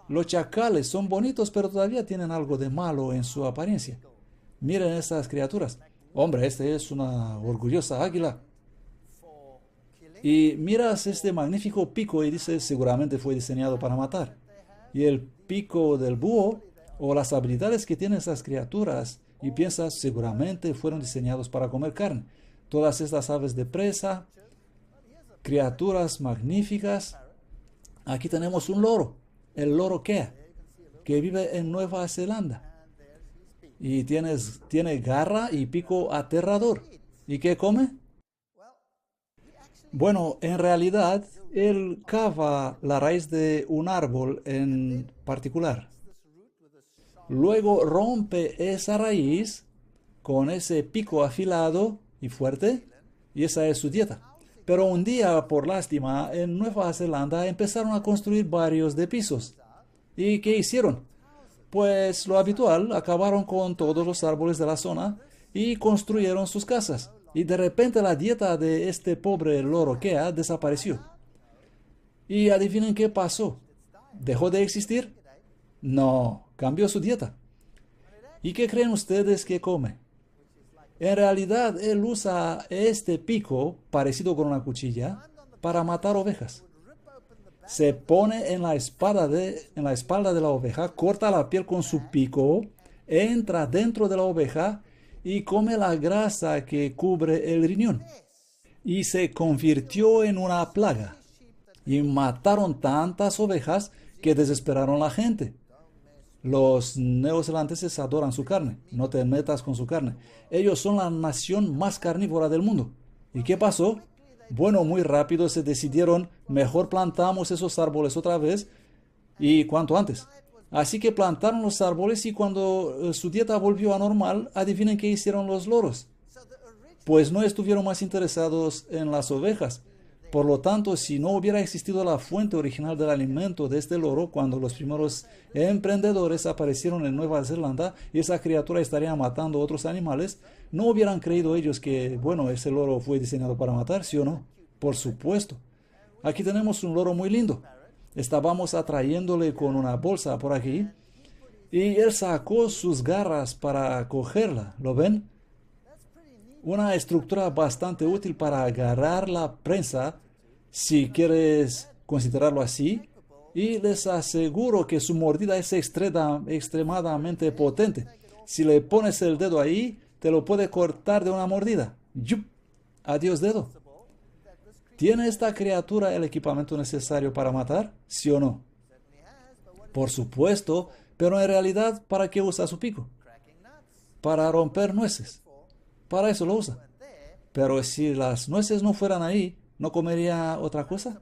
Los chacales son bonitos, pero todavía tienen algo de malo en su apariencia. Miren estas criaturas. Hombre, este es una orgullosa águila. Y miras este magnífico pico y dices, seguramente fue diseñado para matar. Y el pico del búho, o las habilidades que tienen estas criaturas, y piensas, seguramente fueron diseñados para comer carne. Todas estas aves de presa, criaturas magníficas. Aquí tenemos un loro, el loro Kea, que vive en Nueva Zelanda. Y tiene garra y pico aterrador. ¿Y qué come? Bueno, en realidad, él cava la raíz de un árbol en particular. Luego rompe esa raíz con ese pico afilado y fuerte, y esa es su dieta. Pero un día, por lástima, en Nueva Zelanda empezaron a construir barrios de pisos. ¿Y qué hicieron? Pues lo habitual, acabaron con todos los árboles de la zona y construyeron sus casas. Y de repente la dieta de este pobre loro Kea desapareció. Y adivinen qué pasó. ¿Dejó de existir? No, cambió su dieta. ¿Y qué creen ustedes que come? En realidad, él usa este pico, parecido con una cuchilla, para matar ovejas. Se pone en la espalda de la oveja, corta la piel con su pico, entra dentro de la oveja y come la grasa que cubre el riñón. Y se convirtió en una plaga. Y mataron tantas ovejas que desesperaron la gente. Los neozelandeses adoran su carne. No te metas con su carne. Ellos son la nación más carnívora del mundo. ¿Y qué pasó? Bueno, muy rápido se decidieron, mejor plantamos esos árboles otra vez y cuanto antes. Así que plantaron los árboles y cuando su dieta volvió a normal, adivinen qué hicieron los loros. Pues no estuvieron más interesados en las ovejas. Por lo tanto, si no hubiera existido la fuente original del alimento de este loro cuando los primeros emprendedores aparecieron en Nueva Zelanda y esa criatura estaría matando a otros animales, ¿no hubieran creído ellos que, bueno, ese loro fue diseñado para matar, sí o no? Por supuesto. Aquí tenemos un loro muy lindo. Estábamos atrayéndole con una bolsa por aquí Y él sacó sus garras para cogerla. ¿Lo ven? Una estructura bastante útil para agarrar la presa, si quieres considerarlo así. Y les aseguro que su mordida es extremadamente potente. Si le pones el dedo ahí, te lo puede cortar de una mordida. ¡Yup! Adiós dedo. ¿Tiene esta criatura el equipamiento necesario para matar? ¿Sí o no? Por supuesto, pero en realidad, ¿para qué usa su pico? Para romper nueces. Para eso lo usa. Pero si las nueces no fueran ahí, ¿no comería otra cosa?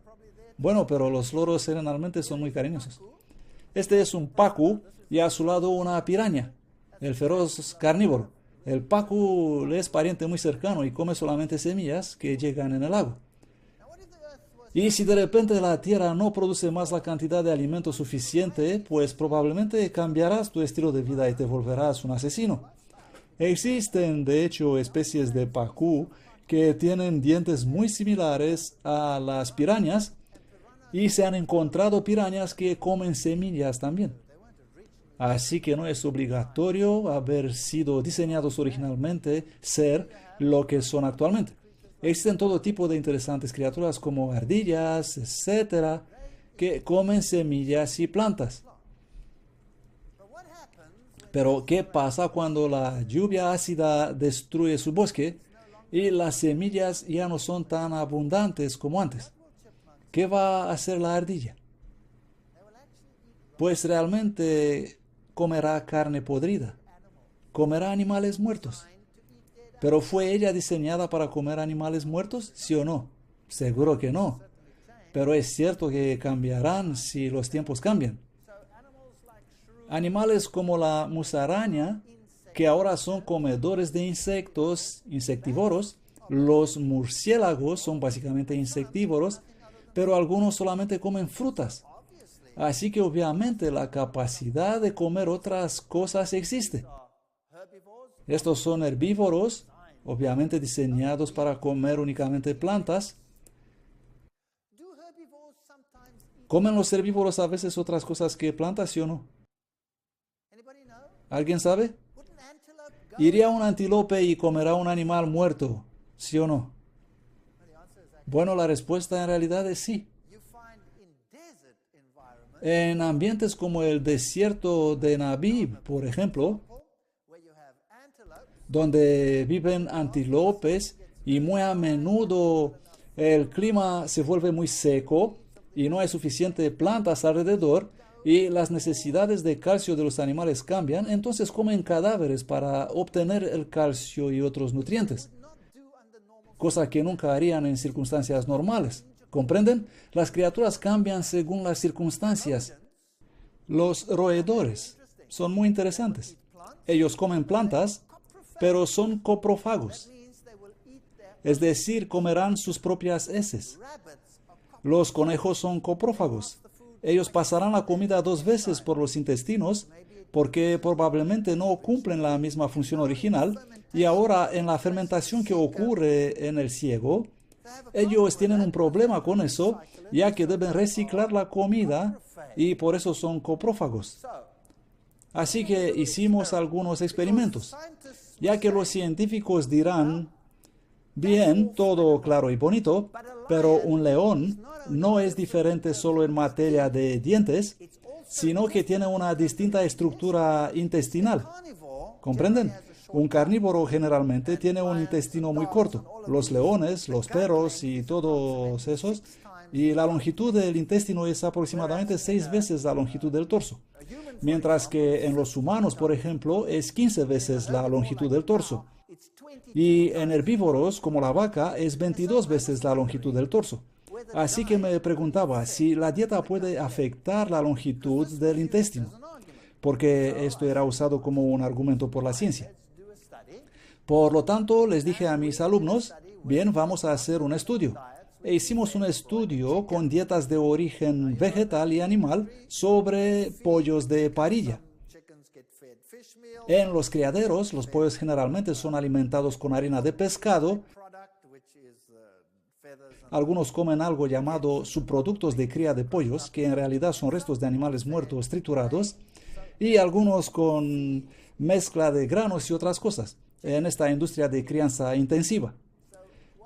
Bueno, pero los loros generalmente son muy cariñosos. Este es un pacu y a su lado una piraña, el feroz carnívoro. El pacu le es pariente muy cercano y come solamente semillas que llegan en el agua. Y si de repente la tierra no produce más la cantidad de alimento suficiente, pues probablemente cambiarás tu estilo de vida y te volverás un asesino. Existen, de hecho, especies de pacú que tienen dientes muy similares a las pirañas y se han encontrado pirañas que comen semillas también. Así que no es obligatorio haber sido diseñados originalmente ser lo que son actualmente. Existen todo tipo de interesantes criaturas como ardillas, etcétera, que comen semillas y plantas. Pero, ¿qué pasa cuando la lluvia ácida destruye su bosque y las semillas ya no son tan abundantes como antes? ¿Qué va a hacer la ardilla? Pues realmente comerá carne podrida, comerá animales muertos. ¿Pero fue ella diseñada para comer animales muertos? ¿Sí o no? Seguro que no. Pero es cierto que cambiarán si los tiempos cambian. Animales como la musaraña, que ahora son comedores de insectos, insectívoros. Los murciélagos son básicamente insectívoros, pero algunos solamente comen frutas. Así que obviamente la capacidad de comer otras cosas existe. Estos son herbívoros, obviamente diseñados para comer únicamente plantas. ¿Comen los herbívoros a veces otras cosas que plantas, sí o no? ¿Alguien sabe? ¿Iría un antílope y comerá un animal muerto, sí o no? Bueno, la respuesta en realidad es sí. En ambientes como el desierto de Namib, por ejemplo, donde viven antílopes y muy a menudo el clima se vuelve muy seco y no hay suficiente plantas alrededor y las necesidades de calcio de los animales cambian, entonces comen cadáveres para obtener el calcio y otros nutrientes, cosa que nunca harían en circunstancias normales. ¿Comprenden? Las criaturas cambian según las circunstancias. Los roedores son muy interesantes. Ellos comen plantas, pero son coprófagos. Es decir, comerán sus propias heces. Los conejos son coprófagos. Ellos pasarán la comida 2 veces por los intestinos porque probablemente no cumplen la misma función original y ahora en la fermentación que ocurre en el ciego, ellos tienen un problema con eso ya que deben reciclar la comida y por eso son coprófagos. Así que hicimos algunos experimentos, ya que los científicos dirán, bien, todo claro y bonito, pero un león no es diferente solo en materia de dientes, sino que tiene una distinta estructura intestinal. ¿Comprenden? Un carnívoro generalmente tiene un intestino muy corto. Los leones, los perros y todos esos, y la longitud del intestino es aproximadamente 6 veces la longitud del torso. Mientras que en los humanos, por ejemplo, es 15 veces la longitud del torso. Y en herbívoros, como la vaca, es 22 veces la longitud del torso. Así que me preguntaba si la dieta puede afectar la longitud del intestino, porque esto era usado como un argumento por la ciencia. Por lo tanto, les dije a mis alumnos, bien, vamos a hacer un estudio. E hicimos un estudio con dietas de origen vegetal y animal sobre pollos de parrilla. En los criaderos, los pollos generalmente son alimentados con harina de pescado. Algunos comen algo llamado subproductos de cría de pollos, que en realidad son restos de animales muertos triturados. y algunos con mezcla de granos y otras cosas en esta industria de crianza intensiva.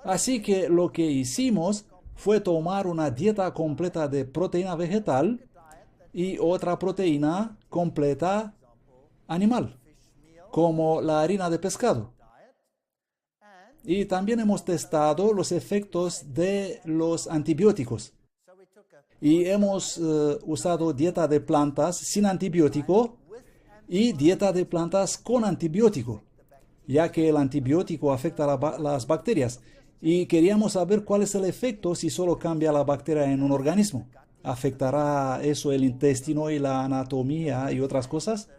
Así que lo que hicimos fue tomar una dieta completa de proteína vegetal y otra proteína completa animal, como la harina de pescado. Y también hemos testado los efectos de los antibióticos. Y hemos usado dieta de plantas sin antibiótico y dieta de plantas con antibiótico, ya que el antibiótico afecta a las bacterias. Y queríamos saber cuál es el efecto si solo cambia la bacteria en un organismo. ¿Afectará eso el intestino y la anatomía y otras cosas?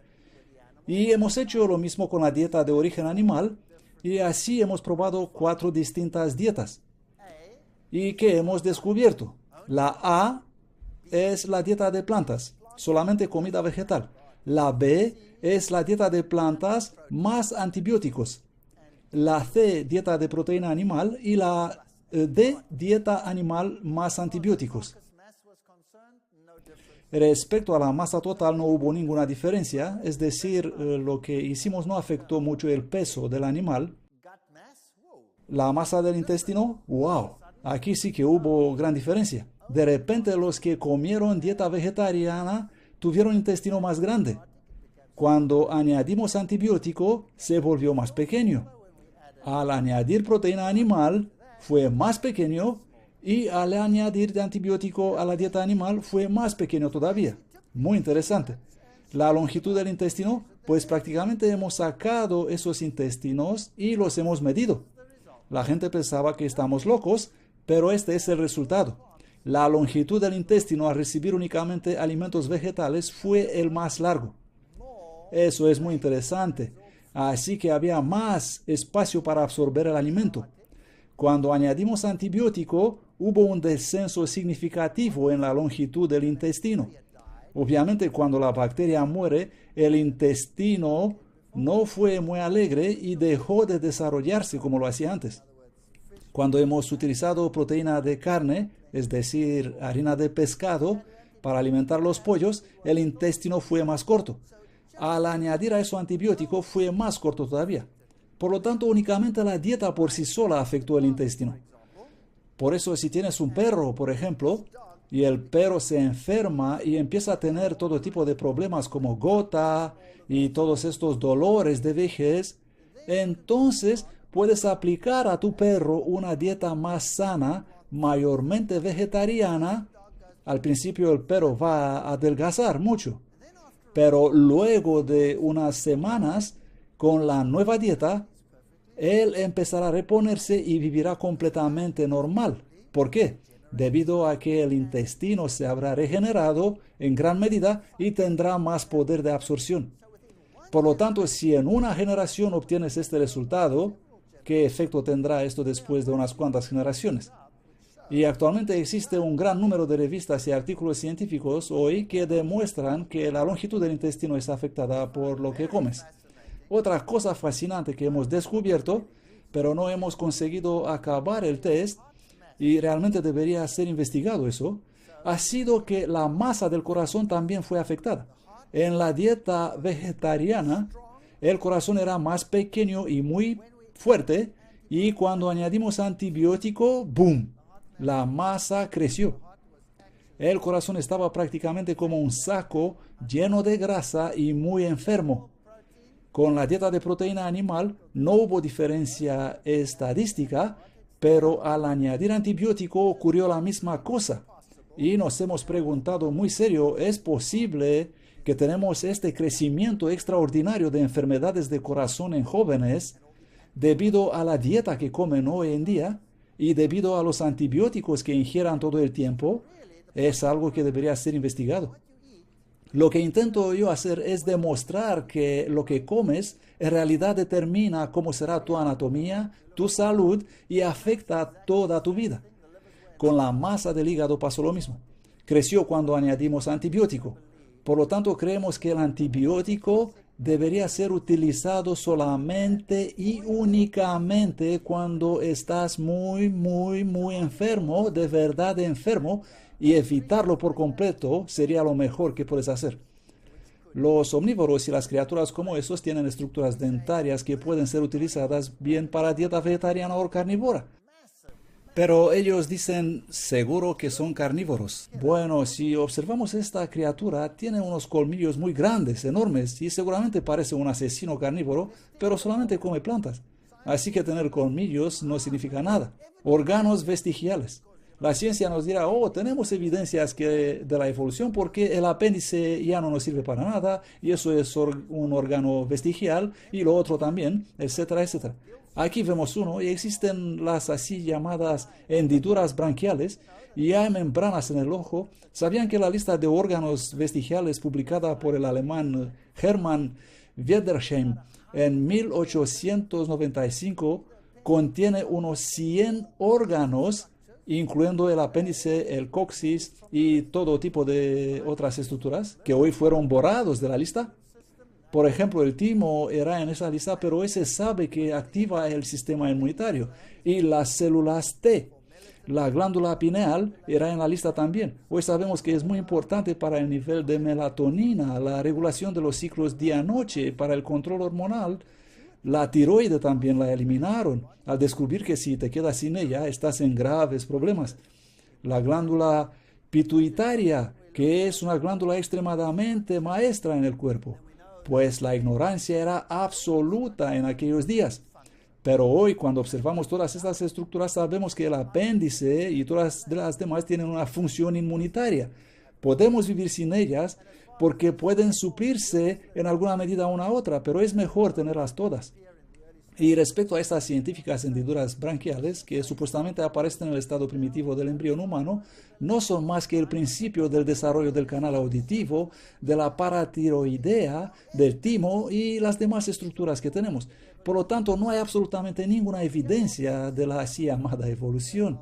Y hemos hecho lo mismo con la dieta de origen animal, y así hemos probado 4 distintas dietas. ¿Y qué hemos descubierto? La A es la dieta de plantas, solamente comida vegetal. La B es la dieta de plantas más antibióticos. La C, dieta de proteína animal, y la D, dieta animal más antibióticos. Respecto a la masa total no hubo ninguna diferencia, es decir, lo que hicimos no afectó mucho el peso del animal. La masa del intestino, wow, aquí sí que hubo gran diferencia. De repente los que comieron dieta vegetariana tuvieron intestino más grande. Cuando añadimos antibiótico, se volvió más pequeño. Al añadir proteína animal, fue más pequeño, y al añadir de antibiótico a la dieta animal, fue más pequeño todavía. Muy interesante. La longitud del intestino, pues prácticamente hemos sacado esos intestinos y los hemos medido. La gente pensaba que estamos locos, pero este es el resultado. La longitud del intestino al recibir únicamente alimentos vegetales fue el más largo. Eso es muy interesante. Así que había más espacio para absorber el alimento. Cuando añadimos antibiótico, hubo un descenso significativo en la longitud del intestino. Obviamente, cuando la bacteria muere, el intestino no fue muy alegre y dejó de desarrollarse como lo hacía antes. Cuando hemos utilizado proteína de carne, es decir, harina de pescado, para alimentar los pollos, el intestino fue más corto. Al añadir a eso antibiótico, fue más corto todavía. Por lo tanto, únicamente la dieta por sí sola afectó el intestino. Por eso, si tienes un perro, por ejemplo, y el perro se enferma y empieza a tener todo tipo de problemas como gota y todos estos dolores de vejez, entonces puedes aplicar a tu perro una dieta más sana, mayormente vegetariana. Al principio el perro va a adelgazar mucho, pero luego de unas semanas, con la nueva dieta, él empezará a reponerse y vivirá completamente normal. ¿Por qué? Debido a que el intestino se habrá regenerado en gran medida y tendrá más poder de absorción. Por lo tanto, si en una generación obtienes este resultado, ¿qué efecto tendrá esto después de unas cuantas generaciones? Y actualmente existe un gran número de revistas y artículos científicos hoy que demuestran que la longitud del intestino es afectada por lo que comes. Otra cosa fascinante que hemos descubierto, pero no hemos conseguido acabar el test, y realmente debería ser investigado eso, ha sido que la masa del corazón también fue afectada. En la dieta vegetariana, el corazón era más pequeño y muy fuerte, y cuando añadimos antibiótico, ¡boom!, la masa creció. El corazón estaba prácticamente como un saco lleno de grasa y muy enfermo. Con la dieta de proteína animal no hubo diferencia estadística, pero al añadir antibiótico ocurrió la misma cosa. Y nos hemos preguntado muy serio, ¿es posible que tenemos este crecimiento extraordinario de enfermedades de corazón en jóvenes debido a la dieta que comen hoy en día y debido a los antibióticos que ingieran todo el tiempo? Es algo que debería ser investigado. Lo que intento yo hacer es demostrar que lo que comes en realidad determina cómo será tu anatomía, tu salud y afecta toda tu vida. Con la masa del hígado pasó lo mismo. Creció cuando añadimos antibiótico. Por lo tanto, creemos que el antibiótico debería ser utilizado solamente y únicamente cuando estás muy enfermo, de verdad enfermo, y evitarlo por completo sería lo mejor que puedes hacer. Los omnívoros y las criaturas como esos tienen estructuras dentarias que pueden ser utilizadas bien para dieta vegetariana o carnívora. Pero ellos dicen seguro que son carnívoros. Bueno, si observamos esta criatura, tiene unos colmillos muy grandes, enormes, y seguramente parece un asesino carnívoro, pero solamente come plantas. Así que tener colmillos no significa nada. Órganos vestigiales. La ciencia nos dirá, oh, tenemos evidencias de la evolución porque el apéndice ya no nos sirve para nada, y eso es un órgano vestigial, y lo otro también, etcétera, etcétera. Aquí vemos uno y existen las así llamadas hendiduras branquiales y hay membranas en el ojo. ¿Sabían que la lista de órganos vestigiales publicada por el alemán Hermann Wiedersheim en 1895 contiene unos 100 órganos, incluyendo el apéndice, el coxis y todo tipo de otras estructuras que hoy fueron borrados de la lista? Por ejemplo, el timo era en esa lista, pero ese sabe que activa el sistema inmunitario. Y las células T, la glándula pineal, era en la lista también. Hoy sabemos que es muy importante para el nivel de melatonina, la regulación de los ciclos día-noche, para el control hormonal. La tiroide también la eliminaron, al descubrir que si te quedas sin ella, estás en graves problemas. La glándula pituitaria, que es una glándula extremadamente maestra en el cuerpo, pues la ignorancia era absoluta en aquellos días. Pero hoy, cuando observamos todas estas estructuras, sabemos que el apéndice y todas las demás tienen una función inmunitaria. Podemos vivir sin ellas porque pueden suplirse en alguna medida una a otra, pero es mejor tenerlas todas. Y respecto a estas científicas hendiduras branquiales, que supuestamente aparecen en el estado primitivo del embrión humano, no son más que el principio del desarrollo del canal auditivo, de la paratiroidea, del timo y las demás estructuras que tenemos. Por lo tanto, no hay absolutamente ninguna evidencia de la así llamada evolución.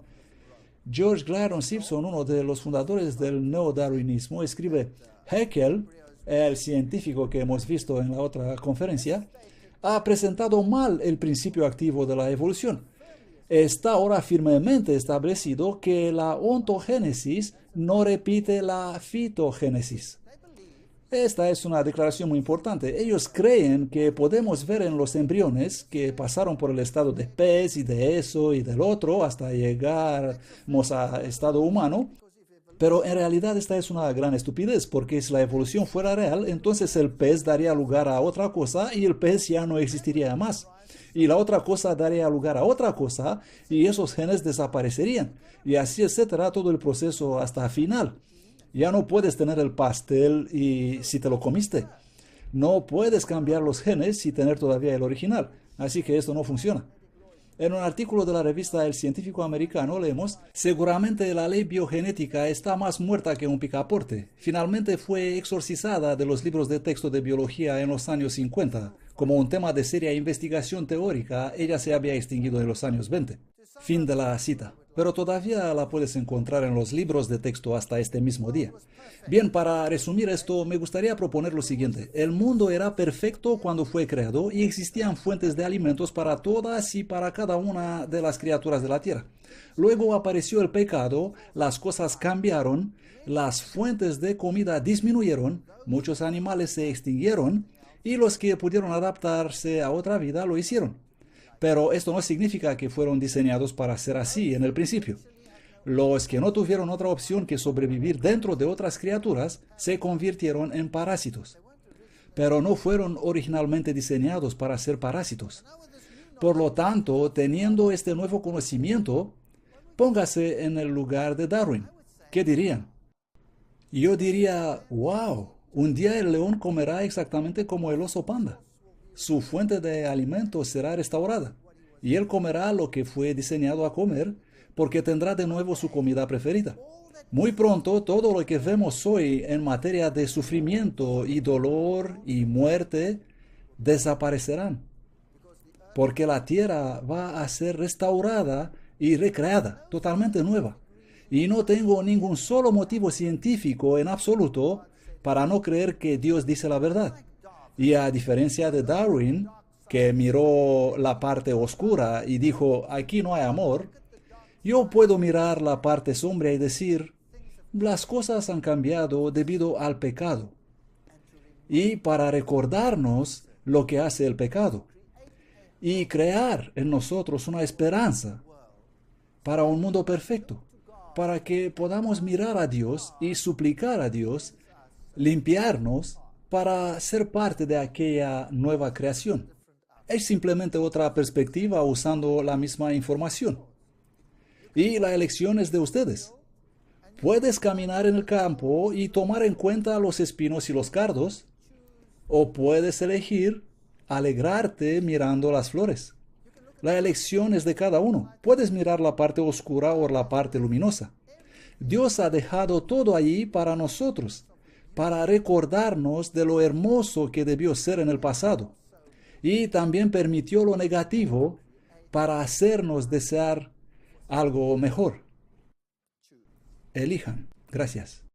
George Gladstone Simpson, uno de los fundadores del neodarwinismo, escribe: Haeckel, el científico que hemos visto en la otra conferencia, ha presentado mal el principio activo de la evolución. Está ahora firmemente establecido que la ontogénesis no repite la fitogénesis. Esta es una declaración muy importante. Ellos creen que podemos ver en los embriones que pasaron por el estado de pez y de eso y del otro hasta llegarmos al estado humano. Pero en realidad esta es una gran estupidez, porque si la evolución fuera real, entonces el pez daría lugar a otra cosa y el pez ya no existiría más. Y la otra cosa daría lugar a otra cosa y esos genes desaparecerían. Y así, etcétera, todo el proceso hasta el final. Ya no puedes tener el pastel y si te lo comiste. No puedes cambiar los genes y tener todavía el original. Así que esto no funciona. En un artículo de la revista El Científico Americano leemos: seguramente la ley biogenética está más muerta que un picaporte. Finalmente fue exorcizada de los libros de texto de biología en los años 50. Como un tema de seria investigación teórica, ella se había extinguido en los años 20. Fin de la cita. Pero todavía la puedes encontrar en los libros de texto hasta este mismo día. Bien, para resumir esto, me gustaría proponer lo siguiente. El mundo era perfecto cuando fue creado y existían fuentes de alimentos para todas y para cada una de las criaturas de la tierra. Luego apareció el pecado, las cosas cambiaron, las fuentes de comida disminuyeron, muchos animales se extinguieron y los que pudieron adaptarse a otra vida lo hicieron. Pero esto no significa que fueron diseñados para ser así en el principio. Los que no tuvieron otra opción que sobrevivir dentro de otras criaturas se convirtieron en parásitos. Pero no fueron originalmente diseñados para ser parásitos. Por lo tanto, teniendo este nuevo conocimiento, póngase en el lugar de Darwin. ¿Qué dirían? Yo diría, wow, un día el león comerá exactamente como el oso panda. Su fuente de alimento será restaurada y él comerá lo que fue diseñado a comer porque tendrá de nuevo su comida preferida. Muy pronto todo lo que vemos hoy en materia de sufrimiento y dolor y muerte desaparecerán porque la tierra va a ser restaurada y recreada, totalmente nueva. Y no tengo ningún solo motivo científico en absoluto para no creer que Dios dice la verdad. Y a diferencia de Darwin, que miró la parte oscura y dijo, aquí no hay amor, yo puedo mirar la parte sombría y decir, las cosas han cambiado debido al pecado. y para recordarnos lo que hace el pecado y crear en nosotros una esperanza para un mundo perfecto, para que podamos mirar a Dios y suplicar a Dios, limpiarnos para ser parte de aquella nueva creación. Es simplemente otra perspectiva usando la misma información. Y la elección es de ustedes. Puedes caminar en el campo y tomar en cuenta los espinos y los cardos, o puedes elegir alegrarte mirando las flores. La elección es de cada uno. Puedes mirar la parte oscura o la parte luminosa. Dios ha dejado todo allí para nosotros, para recordarnos de lo hermoso que debió ser en el pasado. Y también permitió lo negativo para hacernos desear algo mejor. Elijan. Gracias.